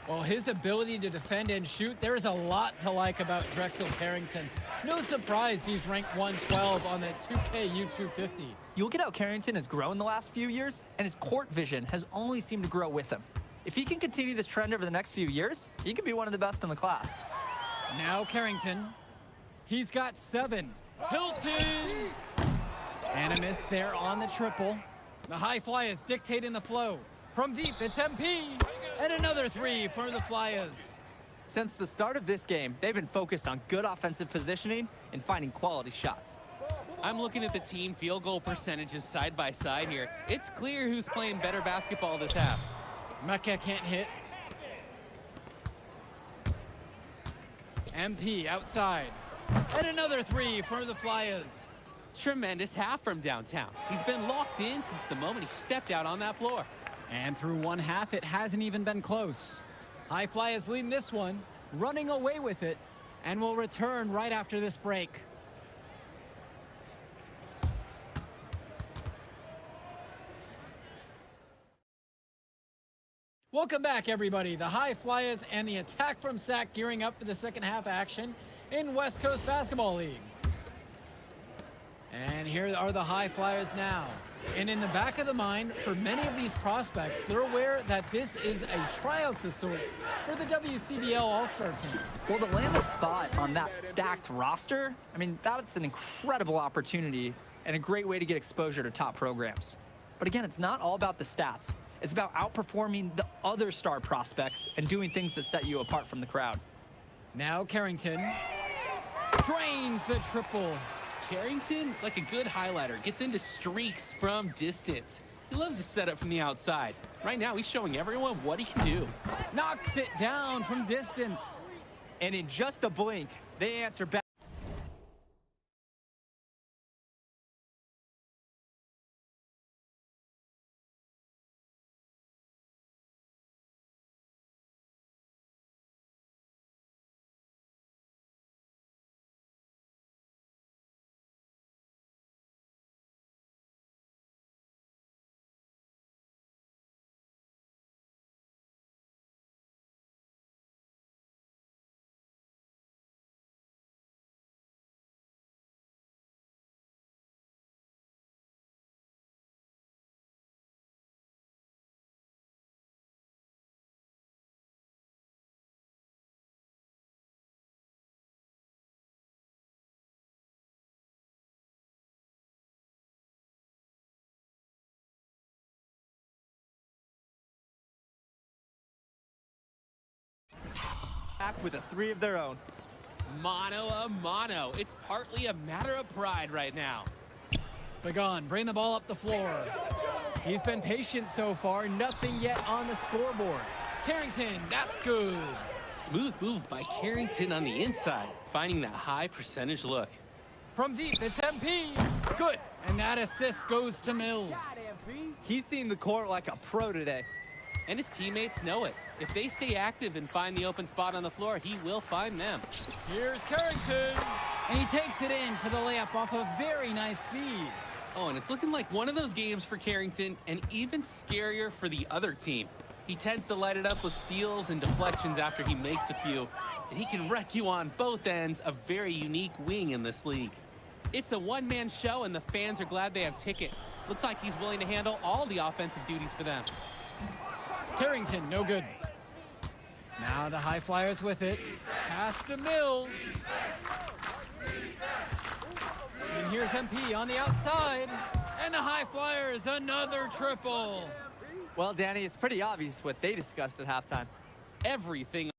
Well, his ability to defend and shoot, there is a lot to like about Drexel Carrington. No surprise he's ranked 112 on the 2K U250. You look at how Carrington has grown the last few years, and his court vision has only seemed to grow with him. If he can continue this trend over the next few years, he could be one of the best in the class. Now Carrington. He's got 7. Hilton! And a miss there on the triple. The High Flyers dictating the flow. From deep, it's MP. And another 3 for the Flyers. Since the start of this game, they've been focused on good offensive positioning and finding quality shots. I'm looking at the team field goal percentages side by side here. It's clear who's playing better basketball this half. Mecca can't hit. MP outside. And another 3 for the Flyers. Tremendous half from downtown. He's been locked in since the moment he stepped out on that floor. And through one half, it hasn't even been close. High Flyers leading this one, running away with it, and will return right after this break. Welcome back, everybody. The High Flyers and the attack from Sac gearing up for the second half action in West Coast Basketball League. And here are the High Flyers now. And in the back of the mind, for many of these prospects, they're aware that this is a tryout of sorts for the WCBL All-Star team. Well, to land a spot on that stacked roster, I mean, that's an incredible opportunity and a great way to get exposure to top programs. But again, it's not all about the stats. It's about outperforming the other star prospects and doing things that set you apart from the crowd. Now Carrington drains the triple. Carrington, like a good highlighter, gets into streaks from distance. He loves to set up from the outside. Right now, he's showing everyone what he can do. Knocks it down from distance. And in just a blink, they answer back. back with a three of their own. Mano a mano. It's partly a matter of pride right now. Begon, bring the ball up the floor. He's been patient so far, nothing yet on the scoreboard. Carrington, that's good. Smooth move by Carrington on the inside, finding that high percentage look. From deep, it's MP. Good, and that assist goes to Mills. He's seen the court like a pro today. And his teammates know it. If they stay active and find the open spot on the floor, he will find them. Here's Carrington. And he takes it in for the layup off a very nice feed. Oh, and it's looking like one of those games for Carrington, and even scarier for the other team. He tends to light it up with steals and deflections after he makes a few, and he can wreck you on both ends, a very unique wing in this league. It's a one-man show, and the fans are glad they have tickets. Looks like he's willing to handle all the offensive duties for them. Carrington, no good. Now the High Flyers with it. Pass to Mills. And here's MP on the outside. And the High Flyers, another triple. Well, Danny, it's pretty obvious what they discussed at halftime. Everything.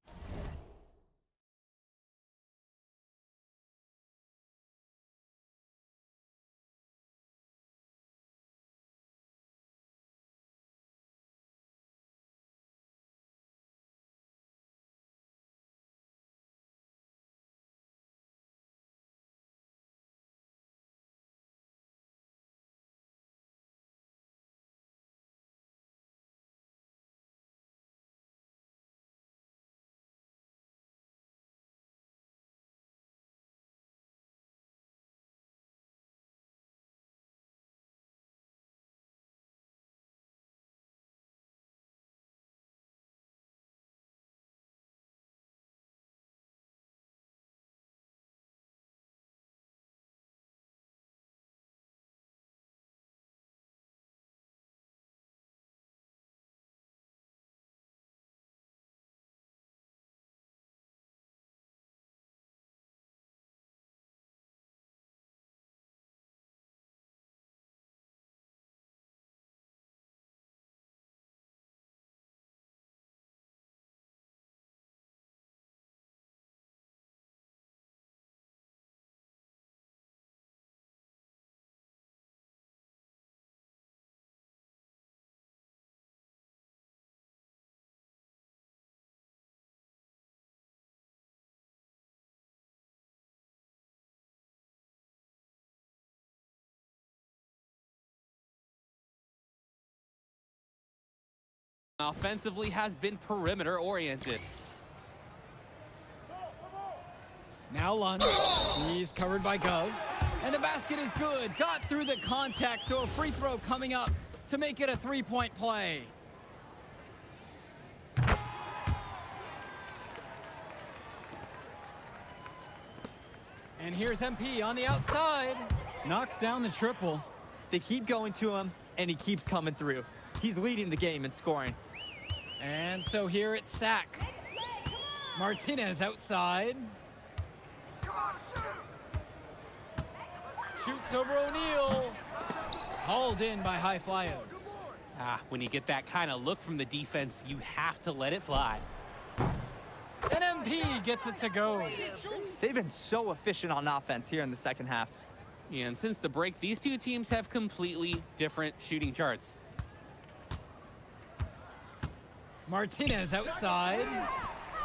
Offensively has been perimeter oriented. Now Lund. He's covered by Gov. And the basket is good. Got through the contact, so a free throw coming up to make it a three-point play. And here's MP on the outside. Knocks down the triple. They keep going to him, and he keeps coming through. He's leading the game in scoring. And so here it's Sack. Martinez outside. Shoots over O'Neal. Hauled in by High Flyers. When you get that kind of look from the defense, you have to let it fly. And MP gets it to go. They've been so efficient on offense here in the second half. Yeah, and since the break, these two teams have completely different shooting charts. Martinez outside.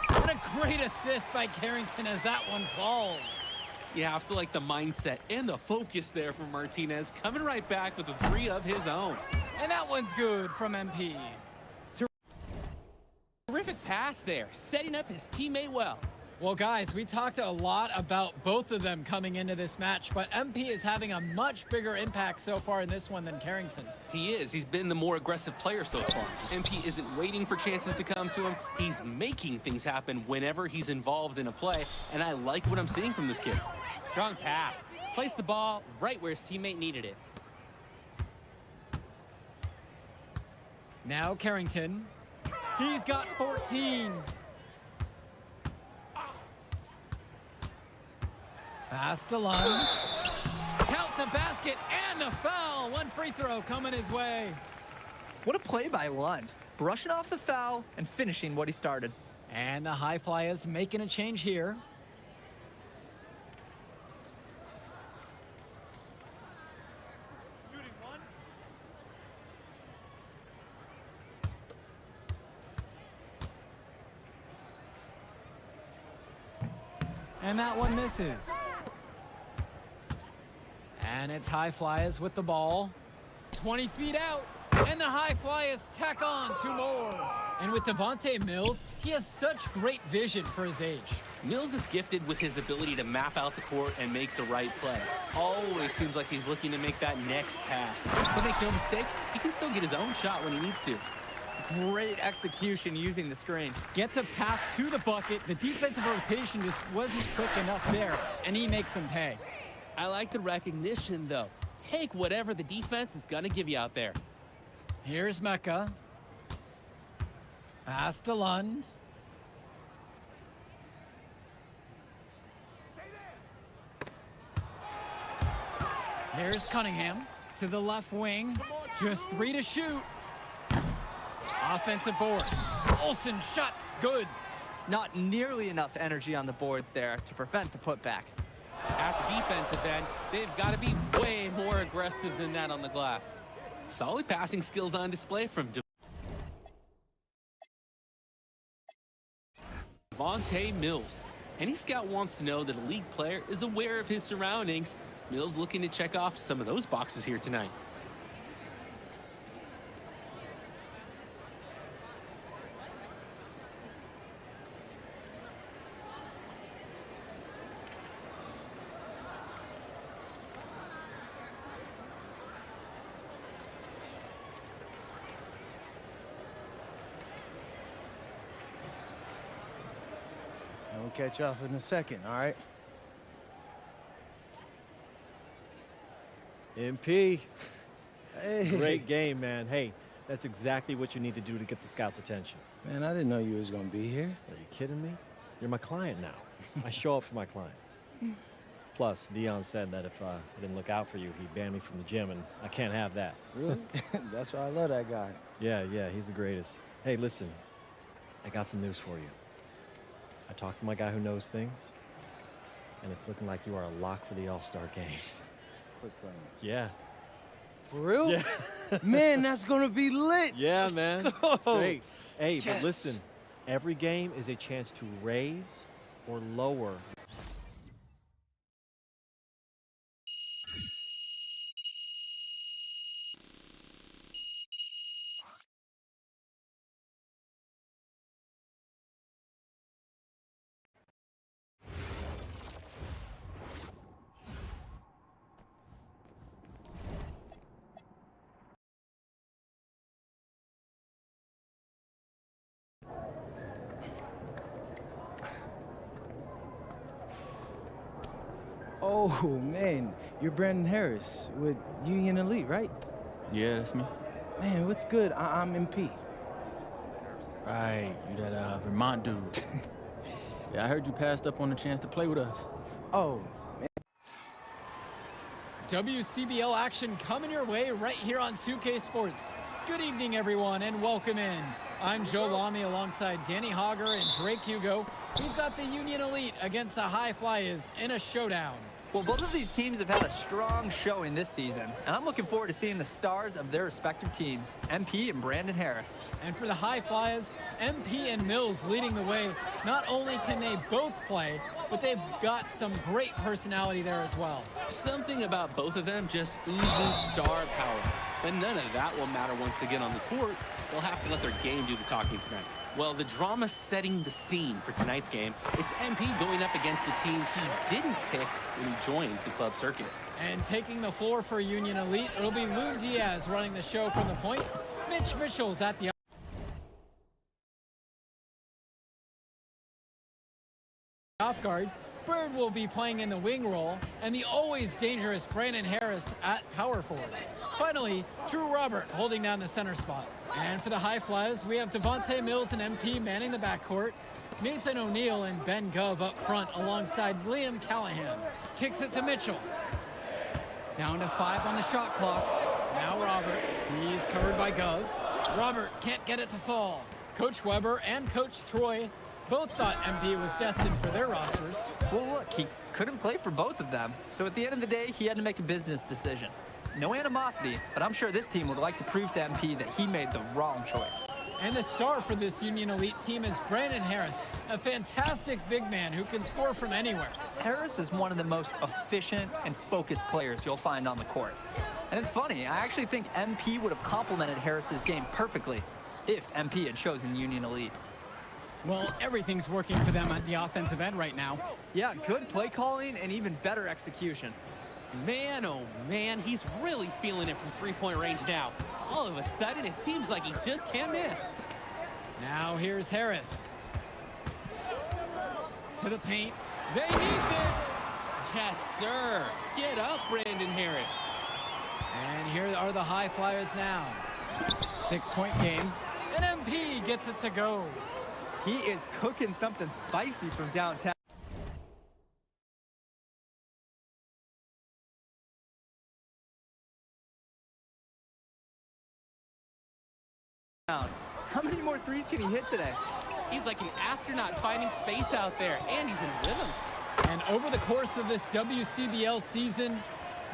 And a great assist by Carrington as that one falls. You have to like the mindset and the focus there from Martinez, coming right back with a three of his own. And that one's good from MP. Terrific pass there, setting up his teammate well. Well, guys, we talked a lot about both of them coming into this match, but MP is having a much bigger impact so far in this one than Carrington. He is. He's been the more aggressive player so far. MP isn't waiting for chances to come to him. He's making things happen whenever he's involved in a play, and I like what I'm seeing from this kid. Strong pass. Placed the ball right where his teammate needed it. Now Carrington. He's got 14. Pass to Lund. Count the basket and the foul. One free throw coming his way. What a play by Lund. Brushing off the foul and finishing what he started. And the High Flyers making a change here. And that one misses. And it's High Flyers with the ball. 20 feet out. And the High Flyers tack on 2 more. And with Devontae Mills, he has such great vision for his age. Mills is gifted with his ability to map out the court and make the right play. Always seems like he's looking to make that next pass. But make no mistake, he can still get his own shot when he needs to. Great execution using the screen. Gets a path to the bucket. The defensive rotation just wasn't quick enough there, and he makes them pay. I like the recognition, though. Take whatever the defense is going to give you out there. Here's Mecca. Pass to Lund. Here's Cunningham to the left wing. Just 3 to shoot. Offensive board. Olsen shots good. Not nearly enough energy on the boards there to prevent the putback. At the defensive end, they've got to be way more aggressive than that on the glass. Solid passing skills on display from Devontae Mills. Any scout wants to know that a league player is aware of his surroundings. Mills looking to check off some of those boxes here tonight. We'll catch you off in a second, all right? MP. Hey. Great game, man. Hey, that's exactly what you need to do to get the scouts' attention. Man, I didn't know you was gonna be here. Are you kidding me? You're my client now. I show up for my clients. Plus, Dion said that if I didn't look out for you, he'd ban me from the gym, and I can't have that. Really? That's why I love that guy. Yeah, he's the greatest. Hey, listen, I got some news for you. I talked to my guy who knows things, and it's looking like you are a lock for the All-Star game. Quit playing. Yeah. For real? Yeah. Man, that's gonna be lit. Yeah, Let's man. go. It's great. Hey, Yes. but listen, every game is a chance to raise or lower. Oh, man, you're Brandon Harris with Union Elite, right? Yeah, that's me. Man, what's good? I'm MP. Right, you that Vermont dude. Yeah, I heard you passed up on the chance to play with us. Oh, man. WCBL action coming your way right here on 2K Sports. Good evening, everyone, and welcome in. I'm Joe Lamy alongside Danny Hogger and Drake Hugo. We've got the Union Elite against the High Flyers in a showdown. Well, both of these teams have had a strong showing this season, and I'm looking forward to seeing the stars of their respective teams, MP and Brandon Harris. And for the High Flyers, MP and Mills leading the way. Not only can they both play, but they've got some great personality there as well. Something about both of them just oozes star power. But none of that will matter once they get on the court. They'll have to let their game do the talking tonight. Well, the drama setting the scene for tonight's game, it's MP going up against the team he didn't pick when he joined the club circuit. And taking the floor for Union Elite, it'll be Lou Diaz running the show from the point. Mitch Mitchell's at the off guard. Bird will be playing in the wing role, and the always dangerous Brandon Harris at power forward. Finally, Drew Robert holding down the center spot. And for the High Flyers, we have Devontae Mills and MP manning the backcourt, Nathan O'Neal and Ben Gov up front alongside Liam Callahan. Kicks it to Mitchell. Down to 5 on the shot clock. Now Robert, he's covered by Gov. Robert can't get it to fall. Coach Weber and Coach Troy Both thought MP was destined for their rosters. Well, look, he couldn't play for both of them. So at the end of the day, he had to make a business decision. No animosity, but I'm sure this team would like to prove to MP that he made the wrong choice. And the star for this Union Elite team is Brandon Harris, a fantastic big man who can score from anywhere. Harris is one of the most efficient and focused players you'll find on the court. And it's funny, I actually think MP would have complemented Harris's game perfectly if MP had chosen Union Elite. Well, everything's working for them at the offensive end right now. Yeah, good play calling and even better execution. Man, oh man, he's really feeling it from three-point range now. All of a sudden, it seems like he just can't miss. Now here's Harris. To the paint. They need this! Yes, sir. Get up, Brandon Harris. And here are the High Flyers now. 6-point game. And MP gets it to go. He is cooking something spicy from downtown. How many more threes can he hit today? He's like an astronaut finding space out there, and he's in rhythm. And over the course of this WCBL season,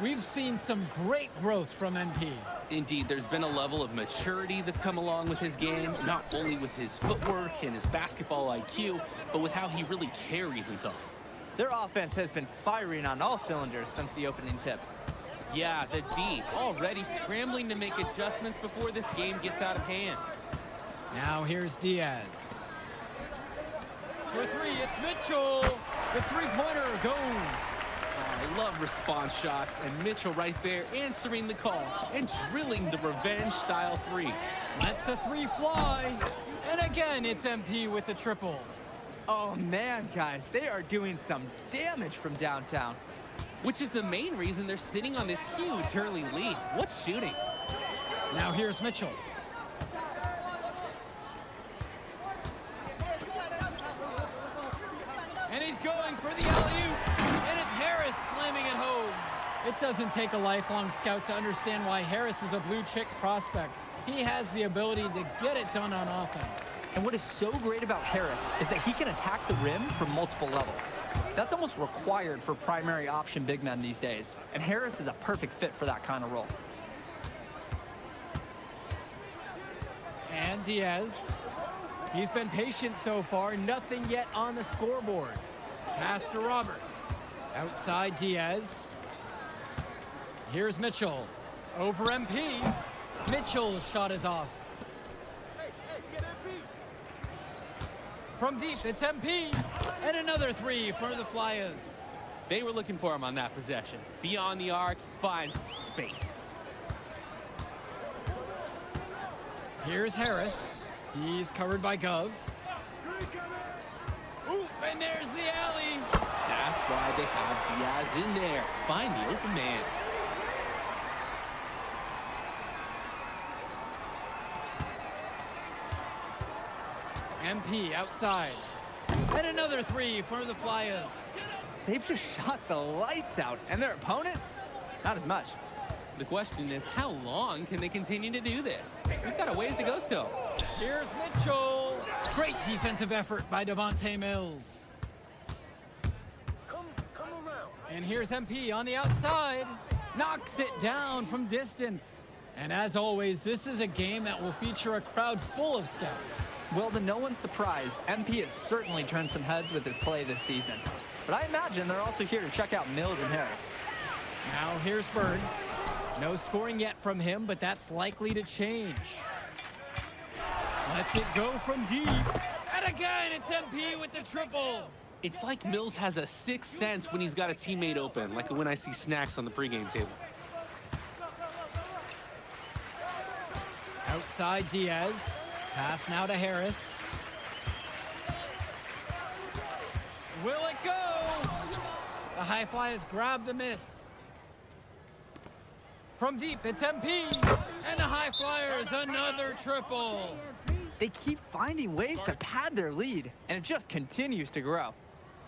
we've seen some great growth from MP. Indeed, there's been a level of maturity that's come along with his game, not only with his footwork and his basketball IQ, but with how he really carries himself. Their offense has been firing on all cylinders since the opening tip. Yeah, the D already scrambling to make adjustments before this game gets out of hand. Now here's Diaz. For three, it's Mitchell. The three-pointer goes. I love response shots, and Mitchell right there answering the call and drilling the revenge-style three. Lets the three fly. And again, it's MP with the triple. Oh, man, guys, they are doing some damage from downtown. Which is the main reason they're sitting on this huge early lead. What shooting? Now here's Mitchell. And he's going for the alley-oop. And it's Harris slamming it home. It doesn't take a lifelong scout to understand why Harris is a blue-chip prospect. He has the ability to get it done on offense. And what is so great about Harris is that he can attack the rim from multiple levels. That's almost required for primary option big men these days. And Harris is a perfect fit for that kind of role. And Diaz. He's been patient so far. Nothing yet on the scoreboard. Pass to Robert. Outside Diaz. Here's Mitchell. Over MP. Mitchell's shot is off. From deep, it's MP. And another three for the Flyers. They were looking for him on that possession. Beyond the arc, finds space. Here's Harris. He's covered by Gov. Ooh, and there's the alley. That's why they have Diaz in there. Find the open man. MP outside. And another three for the Flyers. They've just shot the lights out, and their opponent, not as much. The question is, how long can they continue to do this? We've got a ways to go still. Here's Mitchell. Great defensive effort by Devontae Mills. And here's MP on the outside. Knocks it down from distance. And as always, this is a game that will feature a crowd full of scouts. Well, to no one's surprise, MP has certainly turned some heads with his play this season. But I imagine they're also here to check out Mills and Harris. Now here's Bird. No scoring yet from him, but that's likely to change. Lets it go from deep. And again, it's MP with the triple. It's like Mills has a sixth sense when he's got a teammate open, like when I see snacks on the pregame table. Outside Diaz. Pass now to Harris. Will it go? The High Flyers grab the miss. From deep, it's MP. And the High Flyers, another triple. They keep finding ways to pad their lead, and it just continues to grow.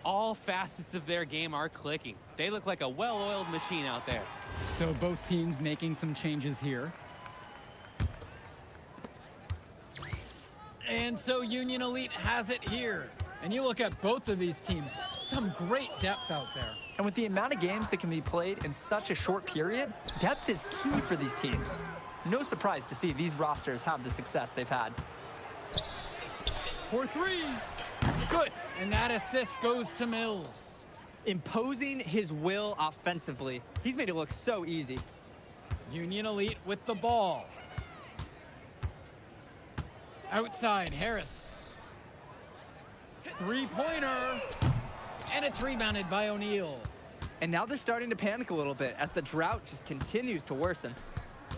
All facets of their game are clicking. They look like a well-oiled machine out there. So both teams making some changes here. And so Union Elite has it here. And you look at both of these teams, some great depth out there. And with the amount of games that can be played in such a short period, depth is key for these teams. No surprise to see these rosters have the success they've had. For three. Good. And that assist goes to Mills. Imposing his will offensively. He's made it look so easy. Union Elite with the ball. Outside, Harris. Three-pointer. And it's rebounded by O'Neal. And now they're starting to panic a little bit as the drought just continues to worsen.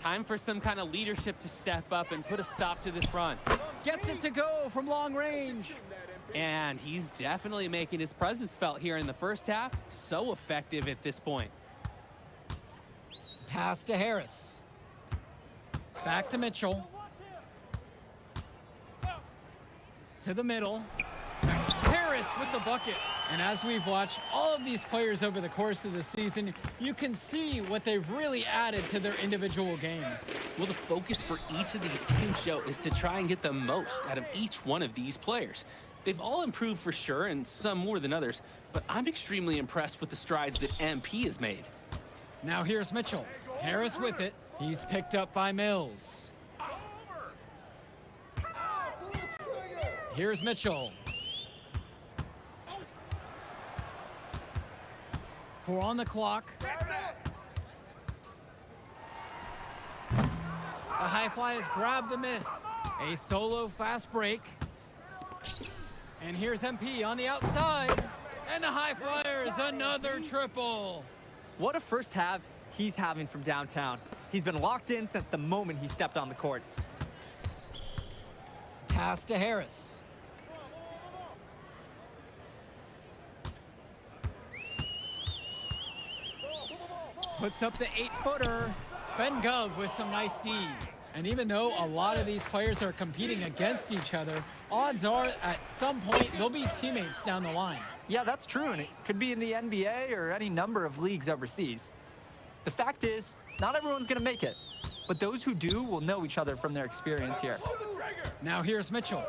Time for some kind of leadership to step up and put a stop to this run. Gets it to go from long range. And he's definitely making his presence felt here in the first half. So effective at this point. Pass to Harris. Back to Mitchell. To the middle. Harris with the bucket. And as we've watched all of these players over the course of the season, you can see what they've really added to their individual games. Well, the focus for each of these teams, Joe, is to try and get the most out of each one of these players. They've all improved for sure, and some more than others, but I'm extremely impressed with the strides that MP has made. Now here's Mitchell. Harris with it. He's picked up by Mills. Here's Mitchell. 4 on the clock. The High Flyers grab the miss. A solo fast break. And here's MP on the outside. And the High Flyers, another triple. What a first half he's having from downtown. He's been locked in since the moment he stepped on the court. Pass to Harris. Puts up the 8-footer. Ben Gov with some nice D. And even though a lot of these players are competing against each other, odds are at some point they'll be teammates down the line. Yeah, that's true, and it could be in the NBA or any number of leagues overseas. The fact is, not everyone's going to make it, but those who do will know each other from their experience here. Now here's Mitchell.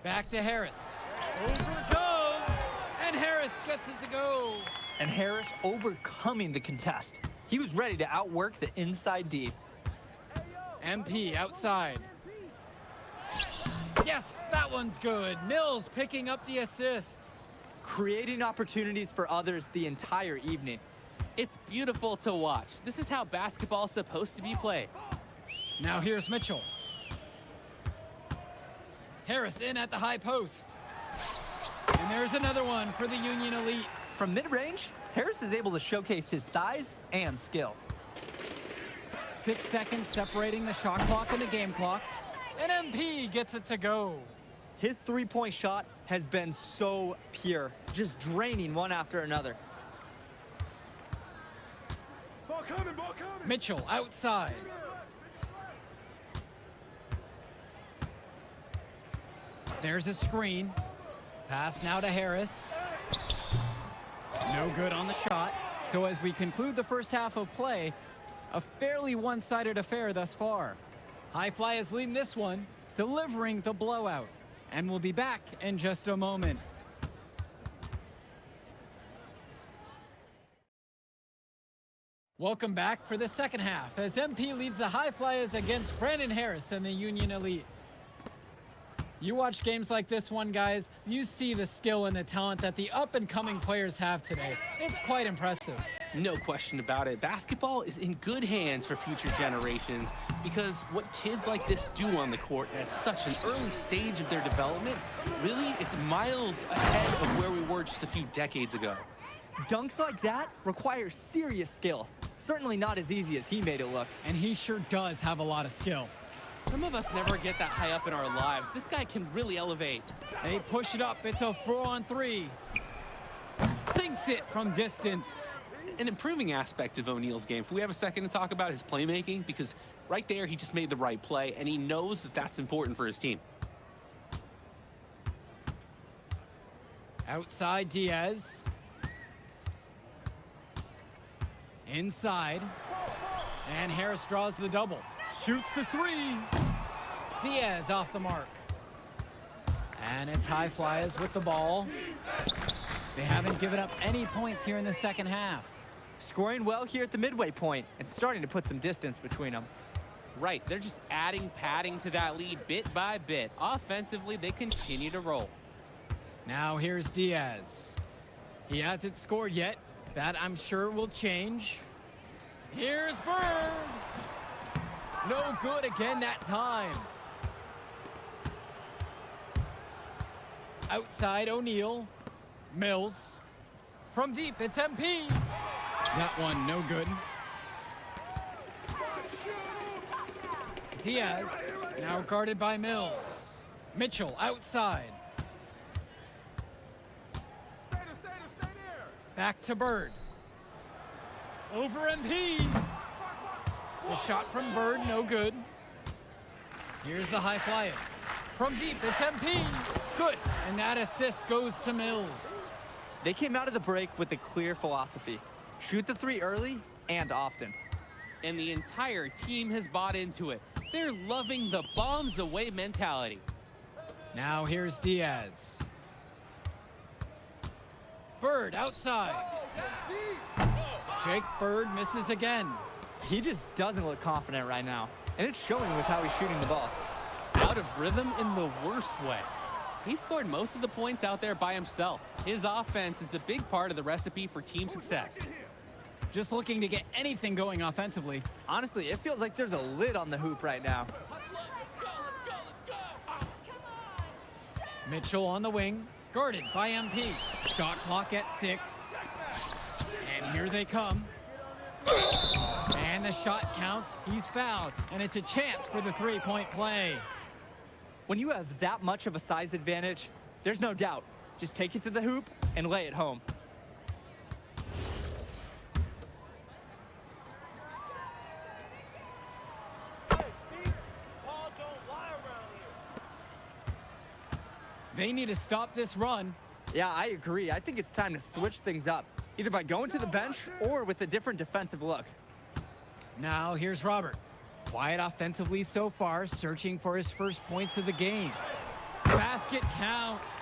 Back to Harris. Over goes, and Harris gets it to go. And Harris overcoming the contest. He was ready to outwork the inside D. MP outside. Yes, that one's good. Mills picking up the assist. Creating opportunities for others the entire evening. It's beautiful to watch. This is how basketball is supposed to be played. Now here's Mitchell. Harris in at the high post. And there's another one for the Union Elite. From mid-range, Harris is able to showcase his size and skill. 6 seconds separating the shot clock and the game clocks. And MP gets it to go. His three-point shot has been so pure, just draining one after another. Ball coming, ball coming. Mitchell outside. There's a screen. Pass now to Harris. No good on the shot. So as we conclude the first half of play, a fairly one-sided affair thus far. High Fly is leading this one, delivering the blowout. And we'll be back in just a moment. Welcome back for the second half as MP leads the High Flyers against Brandon Harris and the Union Elite. You watch games like this one, guys, you see the skill and the talent that the up-and-coming players have today. It's quite impressive. No question about it. Basketball is in good hands for future generations because what kids like this do on the court at such an early stage of their development, really, it's miles ahead of where we were just a few decades ago. Dunks like that require serious skill. Certainly not as easy as he made it look. And he sure does have a lot of skill. Some of us never get that high up in our lives. This guy can really elevate. They push it up. It's a 4-on-3. Sinks it from distance. An improving aspect of O'Neal's game. If we have a second to talk about his playmaking, because right there he just made the right play, and he knows that that's important for his team. Outside Diaz. Inside. And Harris draws the double. Shoots the 3. Diaz off the mark. And it's High Flyers with the ball. They haven't given up any points here in the second half. Scoring well here at the midway point and starting to put some distance between them. Right, they're just adding padding to that lead bit by bit. Offensively, they continue to roll. Now here's Diaz. He hasn't scored yet. That, I'm sure, will change. Here's Bird. No good again that time. Outside O'Neal. Mills. From deep, it's MP. That one, no good. Diaz, now guarded by Mills. Mitchell, outside. Back to Bird. Over MP. The shot from Bird, no good. Here's the High Flyers. From deep, it's MP. Good. And that assist goes to Mills. They came out of the break with a clear philosophy. Shoot the three early and often. And the entire team has bought into it. They're loving the bombs away mentality. Now here's Diaz. Bird outside. Jake Bird misses again. He just doesn't look confident right now. And it's showing with how he's shooting the ball. Out of rhythm in the worst way. He scored most of the points out there by himself. His offense is a big part of the recipe for team success. Just looking to get anything going offensively. Honestly, it feels like there's a lid on the hoop right now. Mitchell on the wing, guarded by MP. Shot clock at 6. And here they come. And the shot counts. He's fouled. And it's a chance for the three-point play. When you have that much of a size advantage, there's no doubt. Just take it to the hoop and lay it home. They need to stop this run. Yeah, I agree. I think it's time to switch things up, either by going to the bench or with a different defensive look. Now here's Robert. Quiet offensively so far, searching for his first points of the game. Basket counts.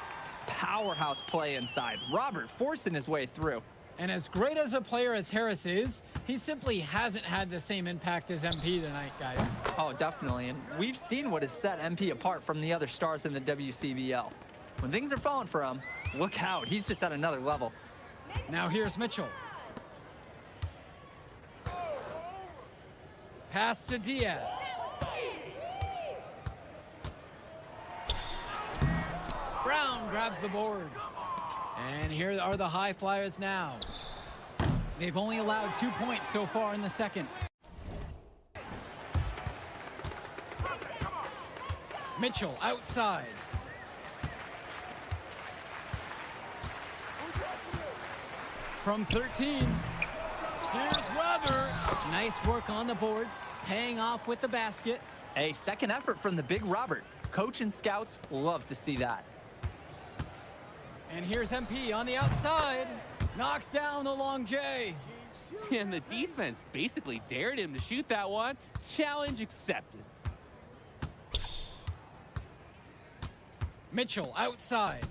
Powerhouse play inside. Robert forcing his way through. And as great as a player as Harris is, he simply hasn't had the same impact as MP tonight, guys. Oh, definitely. And we've seen what has set MP apart from the other stars in the WCBL. When things are falling for him, look out. He's just at another level. Now here's Mitchell. Pass to Diaz. Brown grabs the board. And here are the High Flyers now. They've only allowed 2 points so far in the second. Mitchell outside. From 13. Here's Weber. Nice work on the boards, paying off with the basket. A second effort from the big Robert. Coach and scouts love to see that. And here's MP on the outside. Knocks down the long J. And the defense basically dared him to shoot that one. Challenge accepted. Mitchell outside.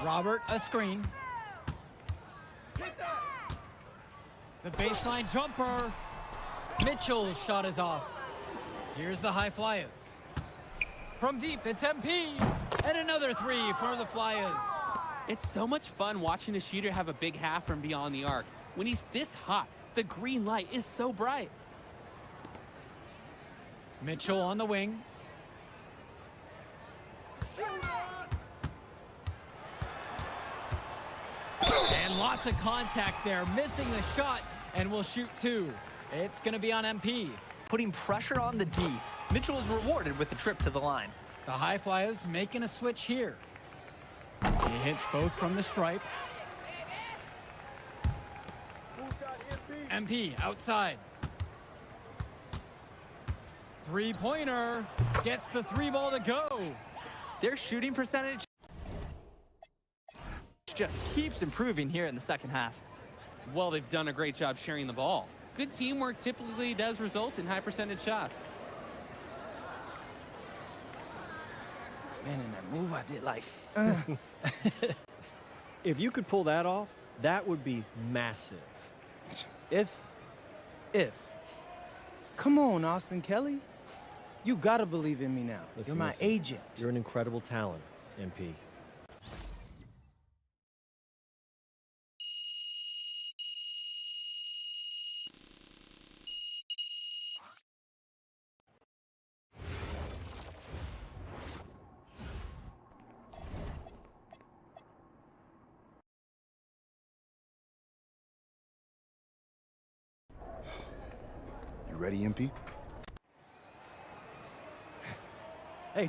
Robert, a screen. The baseline jumper. Mitchell's shot is off. Here's the High Flyers. From deep, it's MP. And another three for the Flyers. It's so much fun watching a shooter have a big half from beyond the arc. When he's this hot, the green light is so bright. Mitchell on the wing. And lots of contact there, missing the shot, and will shoot 2. It's going to be on MP. Putting pressure on the D. Mitchell is rewarded with the trip to the line. The High Flyers making a switch here. He hits both from the stripe. MP outside. Three-pointer. Gets the 3 ball to go. Their shooting percentage just keeps improving here in the second half. Well, they've done a great job sharing the ball. Good teamwork typically does result in high percentage shots. Man, in that move I did, like, If you could pull that off, that would be massive. If. Come on, Austin Kelly. You gotta believe in me now. Listen, You're my listen. agent. You're an incredible talent, MP. You ready, MP? Hey.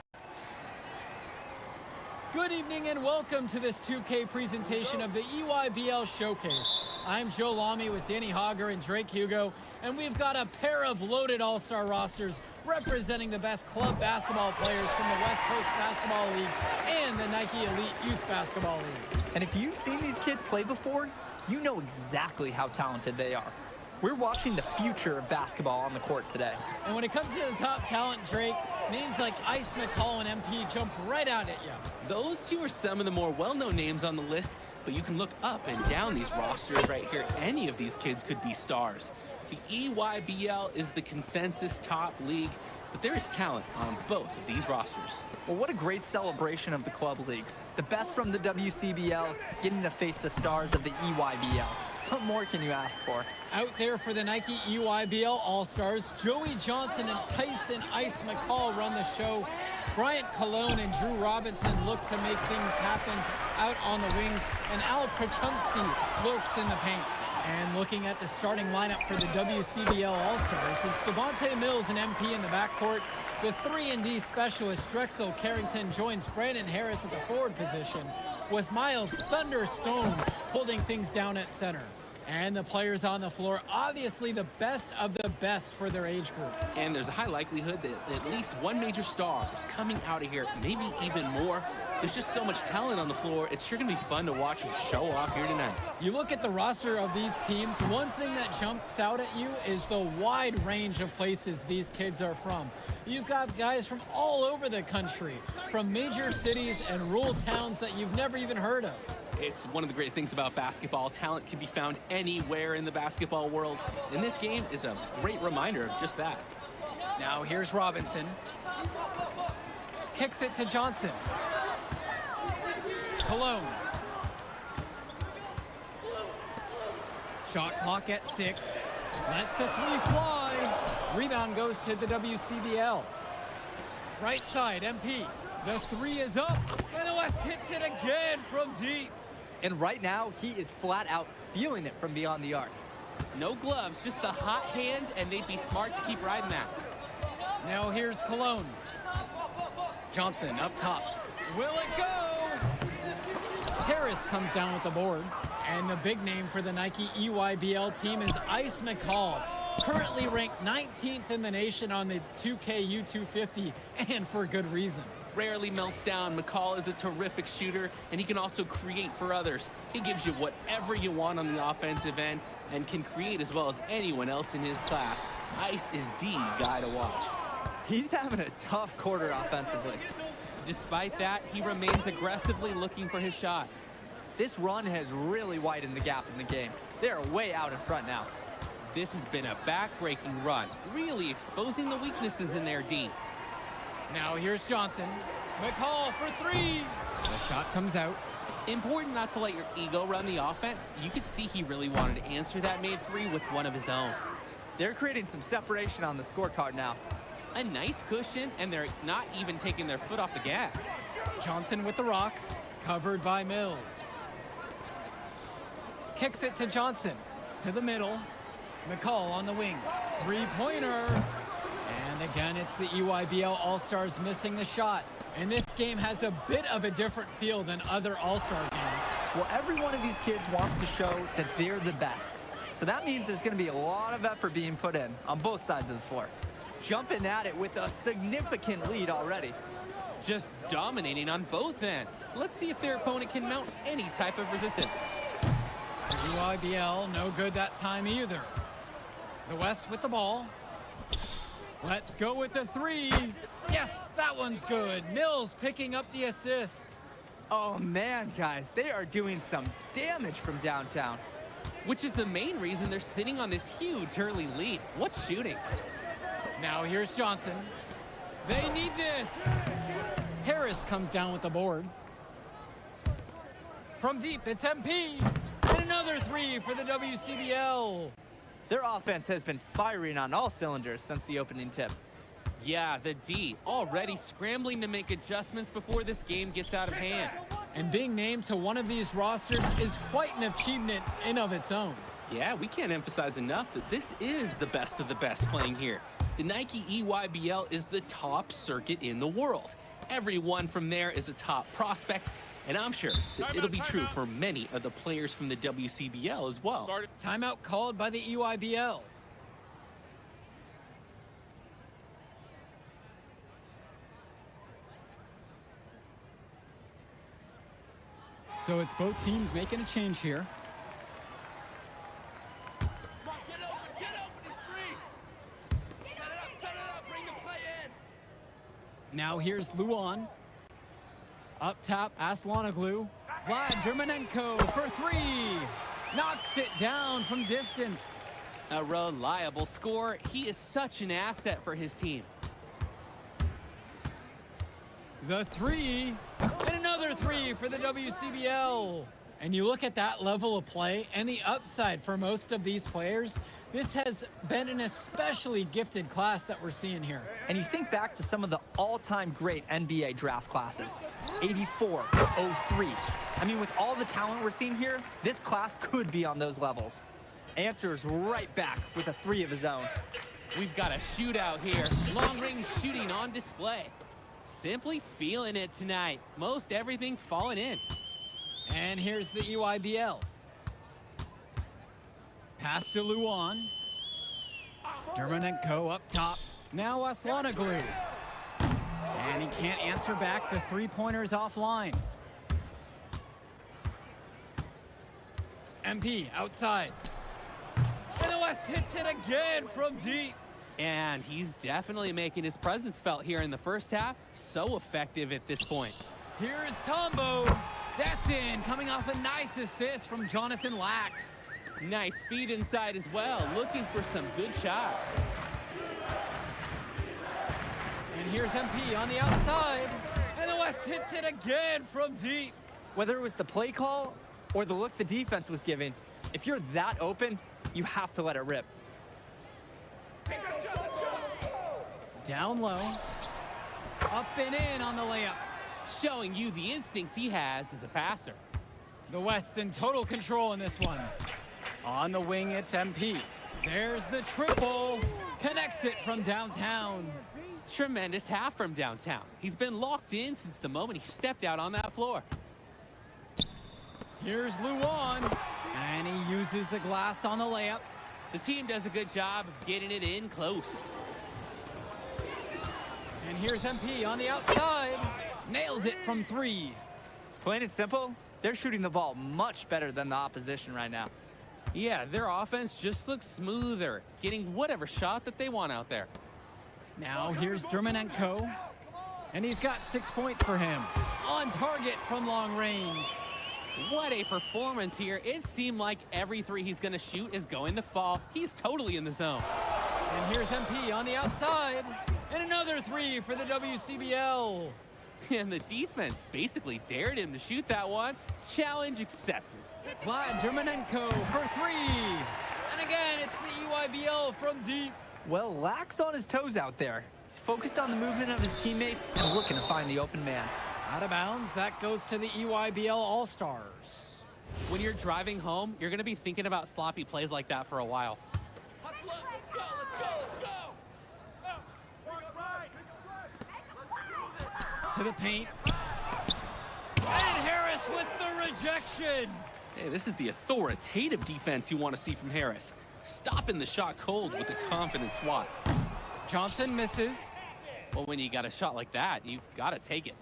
Good evening and welcome to this 2K presentation of the EYBL Showcase. I'm Joe Lamy with Danny Hogger and Drake Hugo, and we've got a pair of loaded all-star rosters representing the best club basketball players from the West Coast Basketball League and the Nike Elite Youth Basketball League. And if you've seen these kids play before, you know exactly how talented they are. We're watching the future of basketball on the court today. And when it comes to the top talent, Drake, names like Ice McCall and MP jump right out at you. Those two are some of the more well-known names on the list, but you can look up and down these rosters right here. Any of these kids could be stars. The EYBL is the consensus top league, but there is talent on both of these rosters. Well, what a great celebration of the club leagues. The best from the WCBL getting to face the stars of the EYBL. What more can you ask for? Out there for the Nike EYBL All-Stars, Joey Johnson and Tyson Ice McCall run the show. Bryant Cologne and Drew Robinson look to make things happen out on the wings, and Al Krachumsky lurks in the paint. And looking at the starting lineup for the WCBL All-Stars, it's Devontae Mills and MP in the backcourt. The 3-and-D specialist Drexel Carrington joins Brandon Harris at the forward position, with Miles Thunderstone holding things down at center. And the players on the floor, obviously the best of the best for their age group. And there's a high likelihood that at least one major star is coming out of here, maybe even more. There's just so much talent on the floor. It's sure going to be fun to watch them show off here tonight. You look at the roster of these teams, one thing that jumps out at you is the wide range of places these kids are from. You've got guys from all over the country, from major cities and rural towns that you've never even heard of. It's one of the great things about basketball. Talent can be found anywhere in the basketball world, and this game is a great reminder of just that. Now here's Robinson. Kicks it to Johnson. Cologne. Shot clock at 6. Lets the 3 fly. Rebound goes to the WCBL. Right side, MP. The 3 is up, and the West hits it again from deep. And right now, he is flat out feeling it from beyond the arc. No gloves, just the hot hand, and they'd be smart to keep riding that. Now here's Cologne. Johnson up top. Will it go? Harris comes down with the board. And the big name for the Nike EYBL team is Ice McCall, currently ranked 19th in the nation on the 2K U250, and for good reason. Rarely melts down. McCall is a terrific shooter, and he can also create for others. He gives you whatever you want on the offensive end and can create as well as anyone else in his class. Ice is the guy to watch. He's having a tough quarter offensively. Despite that, he remains aggressively looking for his shot. This run has really widened the gap in the game. They're way out in front now. This has been a back-breaking run, really exposing the weaknesses in their D. Now here's Johnson. McCall for 3. The shot comes out. Important not to let your ego run the offense. You could see he really wanted to answer that made 3 with one of his own. They're creating some separation on the scorecard now. A nice cushion, and they're not even taking their foot off the gas. Johnson with the rock, covered by Mills. Kicks it to Johnson, to the middle. McCall on the wing, 3-pointer. And again, it's the EYBL All-Stars missing the shot. And this game has a bit of a different feel than other All-Star games. Well, every one of these kids wants to show that they're the best. So that means there's going to be a lot of effort being put in on both sides of the floor. Jumping at it with a significant lead already. Just dominating on both ends. Let's see if their opponent can mount any type of resistance. UIBL, no good that time either. The West with the ball. Let's go with the three. Yes, that one's good. Mills picking up the assist. Oh man, guys, they are doing some damage from downtown. Which is the main reason they're sitting on this huge early lead. What's shooting? Now here's Johnson. They need this. Harris comes down with the board. From deep, it's MP. And another three for the WCBL. Their offense has been firing on all cylinders since the opening tip. Yeah, the D already scrambling to make adjustments before this game gets out of hand. And being named to one of these rosters is quite an achievement in of its own. Yeah, we can't emphasize enough that this is the best of the best playing here. The Nike EYBL is the top circuit in the world. Everyone from there is a top prospect, and I'm sure that it'll be true for many of the players from the WCBL as well. Timeout called by the EYBL. So it's both teams making a change here. Now here's Luan. Up top, Aslanoglu. Vlad Dermanenko for three. Knocks it down from distance. A reliable scorer. He is such an asset for his team. The three, and another three for the WCBL. And you look at that level of play and the upside for most of these players, this has been an especially gifted class that we're seeing here. And you think back to some of the all-time great NBA draft classes, 84, 03. I mean, with all the talent we're seeing here, this class could be on those levels. Answers right back with a three of his own. We've got a shootout here. Long-range shooting on display. Simply feeling it tonight. Most everything falling in. And here's the EYBL. Pass to Luan. Dermanenko up top. Now Aslanoglu. And he can't answer back. The three-pointer's offline. MP outside. And the West hits it again from deep. And he's definitely making his presence felt here in the first half. So effective at this point. Here's Tombo. That's in, coming off a nice assist from Jonathan Lack. Nice feed inside as well, looking for some good shots. And here's MP on the outside. And the West hits it again from deep. Whether it was the play call or the look the defense was giving, if you're that open, you have to let it rip. Down low. Up and in on the layup. Showing you the instincts he has as a passer. The West in total control in this one. On the wing, it's MP. There's the triple. Connects it from downtown. Tremendous half from downtown. He's been locked in since the moment he stepped out on that floor. Here's Luan. And he uses the glass on the layup. The team does a good job of getting it in close. And here's MP on the outside. Nails it from three. Plain and simple, they're shooting the ball much better than the opposition right now. Yeah, their offense just looks smoother, getting whatever shot that they want out there. Now here's Dermanenko. And he's got 6 points for him. On target from long range. What a performance here. It seemed like every three he's going to shoot is going to fall. He's totally in the zone. And here's MP on the outside. And another three for the WCBL. And the defense basically dared him to shoot that one. Challenge accepted. Vlad Dermanenko for three. And again, it's the EYBL from deep. Well, Lack's on his toes out there. He's focused on the movement of his teammates and looking to find the open man. Out of bounds, that goes to the EYBL All-Stars. When you're driving home, you're going to be thinking about sloppy plays like that for a while. To the paint. And Harris with the rejection. Hey, this is the authoritative defense you want to see from Harris. Stopping the shot cold with a confident swat. Johnson misses. Well, when you got a shot like that, you've got to take it.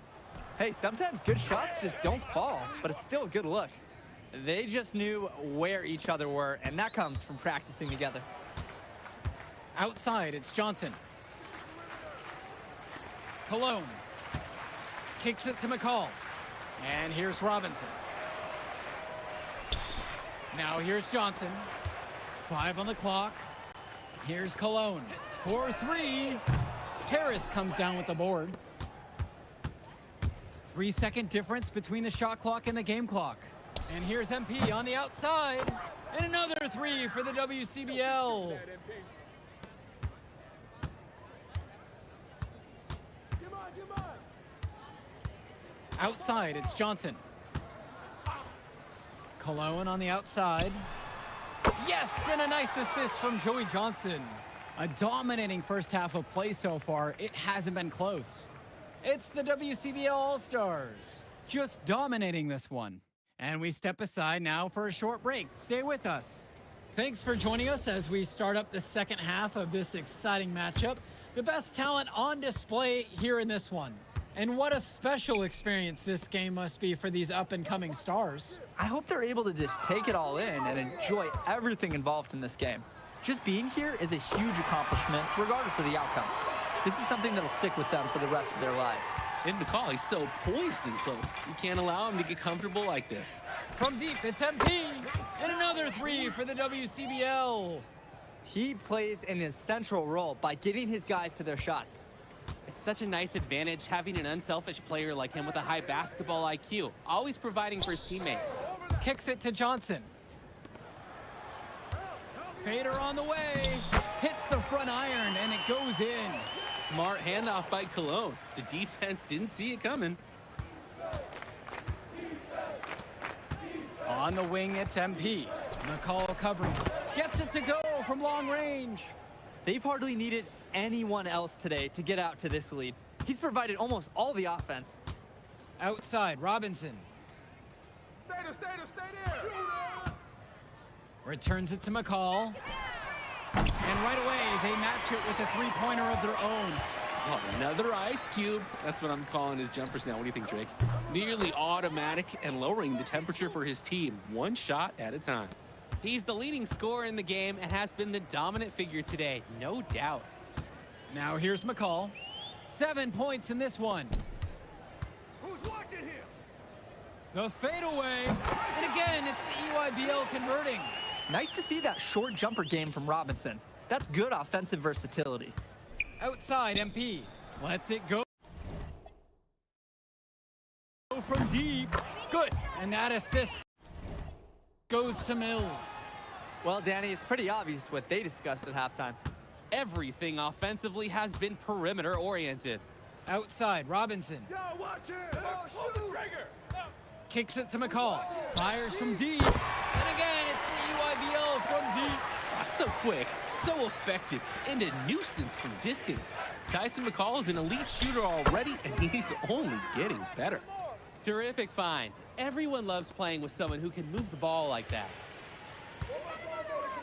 Hey, sometimes good shots just don't fall, but it's still a good look. They just knew where each other were, and that comes from practicing together. Outside, it's Johnson. Cologne. Kicks it to McCall. And here's Robinson. Now here's Johnson. 5 on the clock. Here's Cologne. 4-3. Harris comes down with the board. 3-second difference between the shot clock and the game clock. And here's MP on the outside. And another 3 for the WCBL. Outside, it's Johnson. Cologne on the outside. Yes, and a nice assist from Joey Johnson. A dominating first half of play so far. It hasn't been close. It's the WCBL All-Stars, just dominating this one. And we step aside now for a short break. Stay with us. Thanks for joining us as we start up the second half of this exciting matchup. The best talent on display here in this one. And what a special experience this game must be for these up-and-coming stars. I hope they're able to just take it all in and enjoy everything involved in this game. Just being here is a huge accomplishment, regardless of the outcome. This is something that'll stick with them for the rest of their lives. And McCall, he's so poised and close. You can't allow him to get comfortable like this. From deep, it's MP. And another 3 for the WCBL. He plays an essential role by getting his guys to their shots. It's such a nice advantage having an unselfish player like him with a high basketball IQ, always providing for his teammates. Kicks it to Johnson. Fader on the way. Hits the front iron, and it goes in. Smart handoff by Cologne. The defense didn't see it coming. On the wing, it's MP. McCall covering. Gets it to go from long range. They've hardly needed anyone else today to get out to this lead. He's provided almost all the offense. Outside, Robinson. Stay there. Returns it to McCall. And right away, they match it with a three-pointer of their own. Oh, another ice cube. That's what I'm calling his jumpers now. What do you think, Drake? Nearly automatic and lowering the temperature for his team, one shot at a time. He's the leading scorer in the game and has been the dominant figure today, no doubt. Now here's McCall. 7 points in this one. Who's watching here? The fadeaway. And again, it's the EYBL converting. Nice to see that short jumper game from Robinson. That's good offensive versatility. Outside, MP. Lets it go. From deep. Good. And that assist goes to Mills. Well, Danny, it's pretty obvious what they discussed at halftime. Everything offensively has been perimeter-oriented. Outside, Robinson. Yo, watch it! Pull the trigger! Kicks it to McCall. Fires from deep. And again, it's the EYBL from deep. So quick, so effective, and a nuisance from distance. Tyson McCall is an elite shooter already, and he's only getting better. Terrific find. Everyone loves playing with someone who can move the ball like that.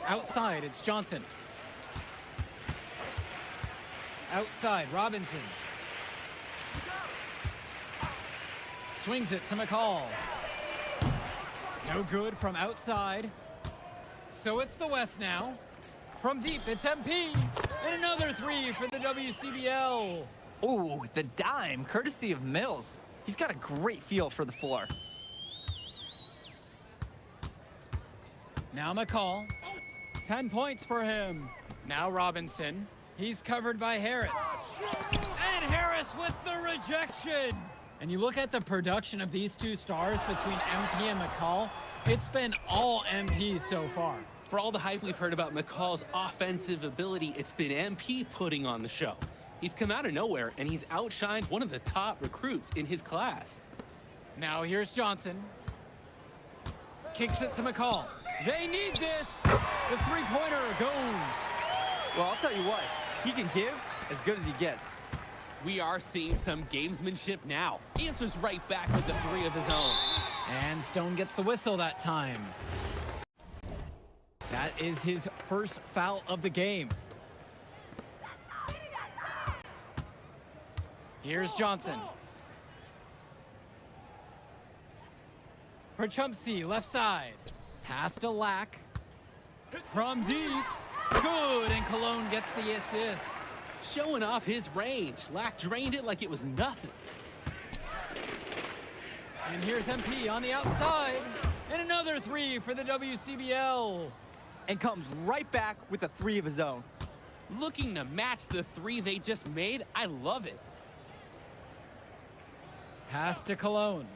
Outside, it's Johnson. Outside, Robinson. Swings it to McCall. No good from outside. So it's the West now. From deep, it's MP. And another 3 for the WCBL. Ooh, the dime, courtesy of Mills. He's got a great feel for the floor. Now McCall. 10 points for him. Now Robinson. He's covered by Harris. And Harris with the rejection. And you look at the production of these two stars between MP and McCall, it's been all MP so far. For all the hype we've heard about McCall's offensive ability, it's been MP putting on the show. He's come out of nowhere, and he's outshined one of the top recruits in his class. Now here's Johnson. Kicks it to McCall. They need this. The three-pointer goes. Well, I'll tell you what. He can give as good as he gets. We are seeing some gamesmanship now. Answers right back with the 3 of his own. And Stone gets the whistle that time. That is his first foul of the game. Here's Johnson. Perchumpsey, left side. Pass to Lack. From deep. Good, and Cologne gets the assist. Showing off his range. Lack drained it like it was nothing. And here's MP on the outside. And another three for the WCBL. And comes right back with a three of his own. Looking to match the three they just made. I love it. Pass to Cologne.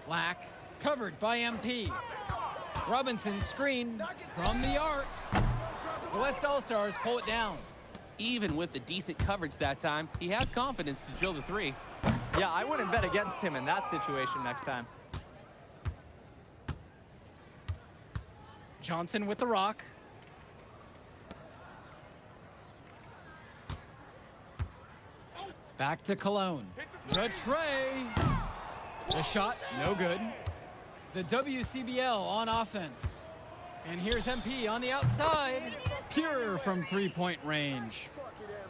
Lack, covered by MP. Robinson screen from the arc. The West All-Stars pull it down. Even with the decent coverage that time, he has confidence to drill the three. Yeah, I wouldn't bet against him in that situation next time. Johnson with the rock. Back to Cologne. The tray. The shot, no good. The WCBL on offense. And here's MP on the outside. Pure from three-point range.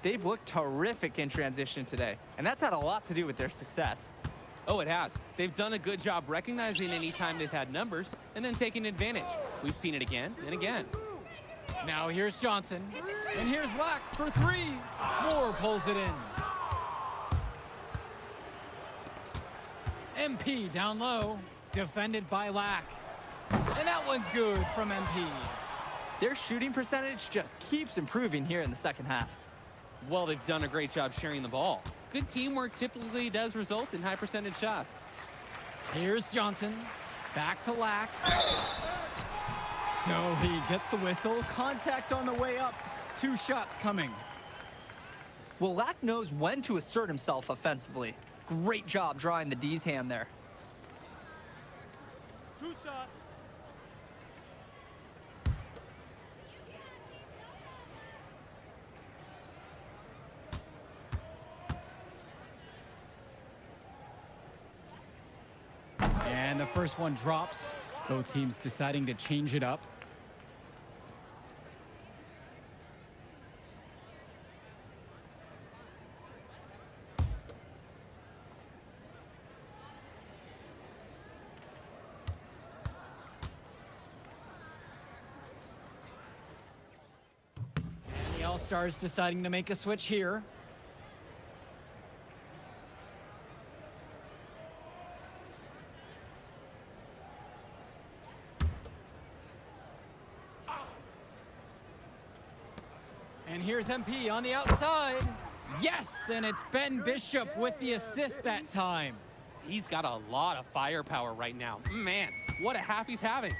They've looked terrific in transition today, and that's had a lot to do with their success. Oh, it has. They've done a good job recognizing any time they've had numbers and then taking advantage. We've seen it again and again. Now here's Johnson. And here's Lack for three. Moore pulls it in. MP down low, defended by Lack. And that one's good from MP. Their shooting percentage just keeps improving here in the second half. Well, they've done a great job sharing the ball. Good teamwork typically does result in high percentage shots. Here's Johnson, back to Lack. So he gets the whistle, contact on the way up, 2 shots coming. Well, Lack knows when to assert himself offensively. Great job drawing the D's hand there. 2 shots. And the first one drops. Both teams deciding to change it up. The All-Stars deciding to make a switch here. And here's MP on the outside. Yes, and it's Ben Bishop with the assist that time. He's got a lot of firepower right now. Man, what a half he's having.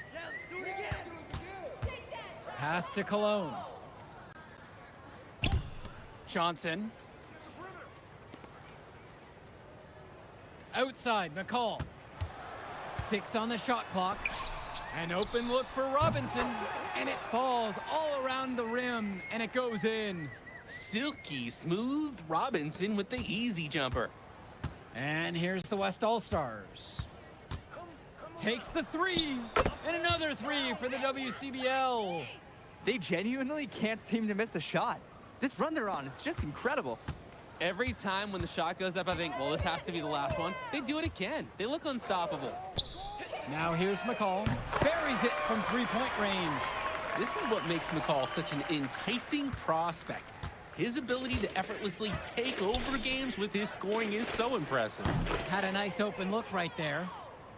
Pass to Cologne. Johnson. Outside, McCall. 6 on the shot clock. An open look for Robinson, and it falls all around the rim, and it goes in. Silky smooth Robinson with the easy jumper. And here's the West All-Stars. Takes the 3, and another 3 for the WCBL. They genuinely can't seem to miss a shot. This run they're on, it's just incredible. Every time when the shot goes up, I think, well, this has to be the last one. They do it again. They look unstoppable. Now here's McCall. Buries it from three-point range. This is what makes McCall such an enticing prospect. His ability to effortlessly take over games with his scoring is so impressive. Had a nice open look right there.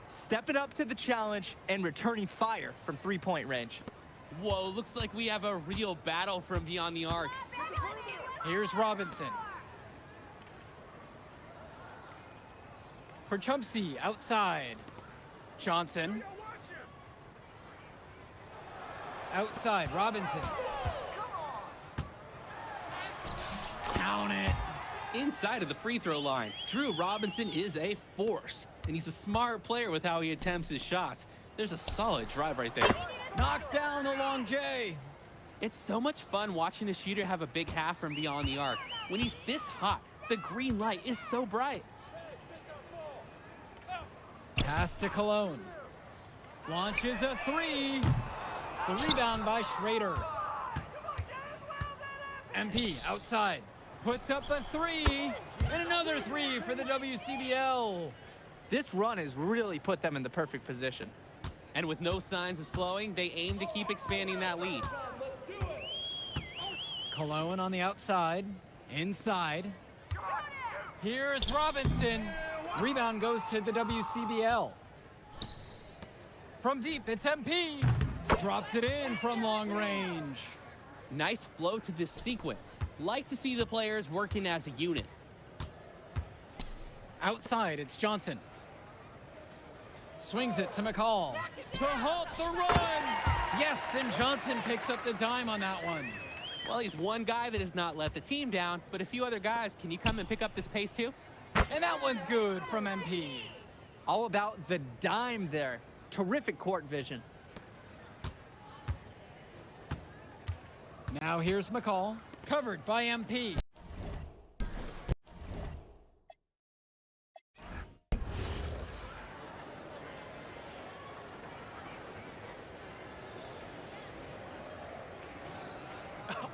Stepping up to the challenge and returning fire from three-point range. Whoa, looks like we have a real battle from beyond the arc. Here's Robinson. Perchumpsey outside. Johnson. Outside, Robinson. Count it. Inside of the free throw line, Drew Robinson is a force, and he's a smart player with how he attempts his shots. There's a solid drive right there. Knocks down the long J. It's so much fun watching a shooter have a big half from beyond the arc. When he's this hot, the green light is so bright. Pass to Cologne. Launches a 3. The rebound by Schrader. MP outside. Puts up a 3. And another 3 for the WCBL. This run has really put them in the perfect position. And with no signs of slowing, they aim to keep expanding that lead. Cologne on the outside, inside. Here's Robinson. Rebound goes to the WCBL. From deep, it's MP. Drops it in from long range. Nice flow to this sequence. Like to see the players working as a unit. Outside, it's Johnson. Swings it to McCall to halt the run. Yes, and Johnson picks up the dime on that one. Well, he's one guy that has not let the team down, but a few other guys. Can you come and pick up this pace too? And that one's good from MP. All about the dime there. Terrific court vision. Now here's McCall, covered by MP.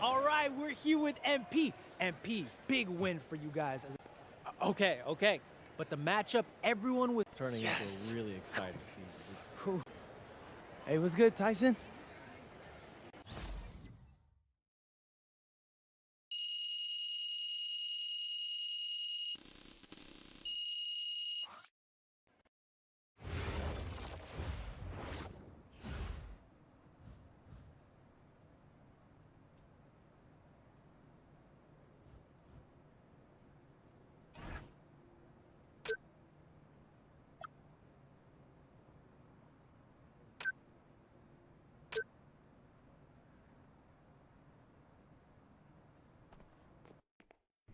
All right, we're here with MP. MP, big win for you guys. Okay, but the matchup, everyone was Turning into a really exciting season. Hey, what's good, Tyson?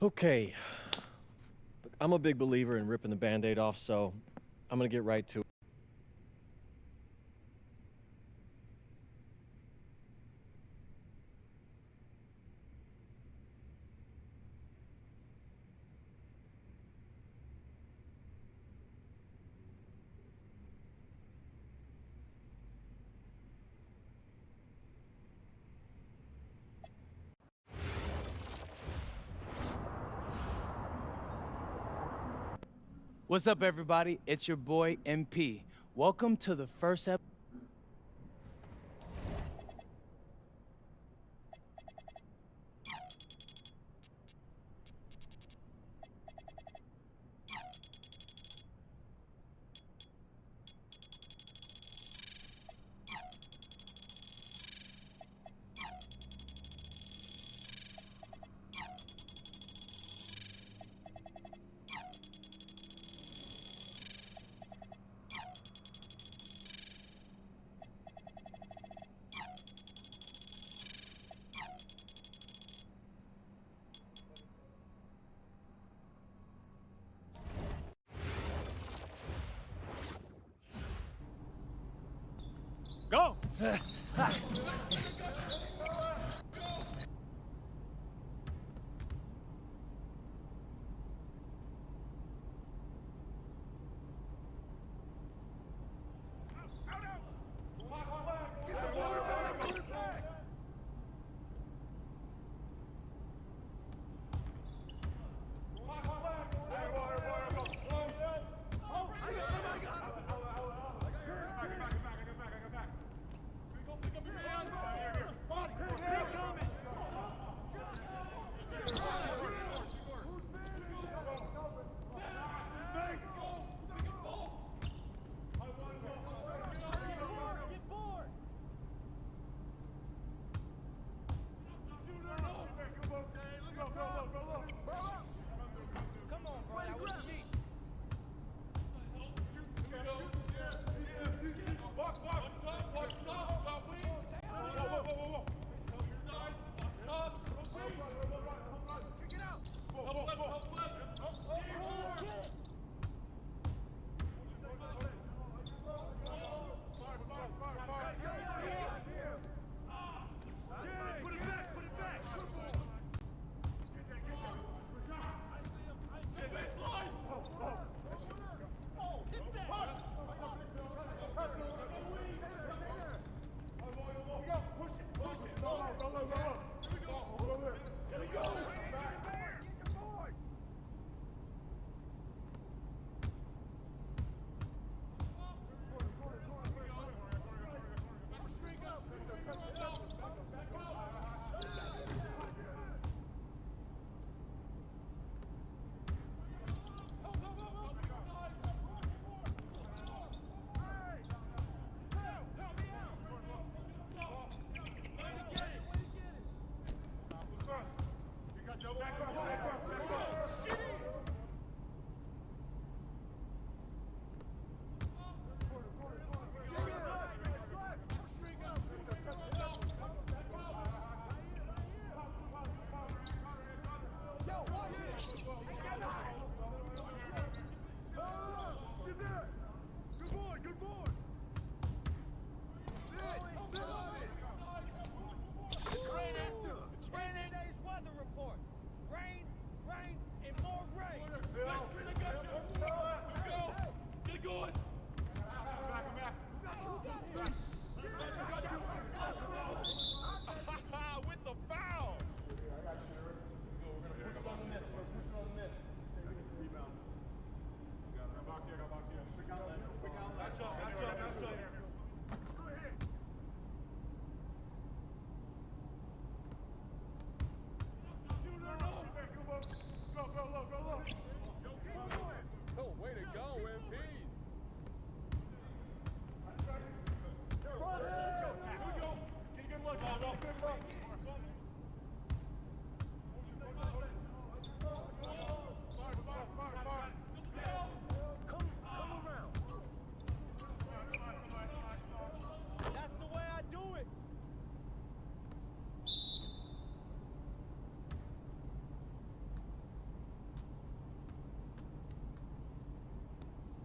Okay. I'm a big believer in ripping the Band-Aid off, so I'm going to get right to it. What's up, everybody? It's your boy, MP. Welcome to the first episode. Go!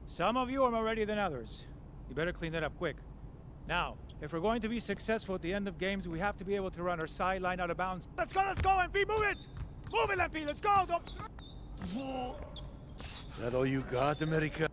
Some of you are more ready than others. You better clean that up quick. Now, if we're going to be successful at the end of games, we have to be able to run our sideline out of bounds. Let's go, MP, move it! Move it, MP, let's go! Don't... That all you got, America?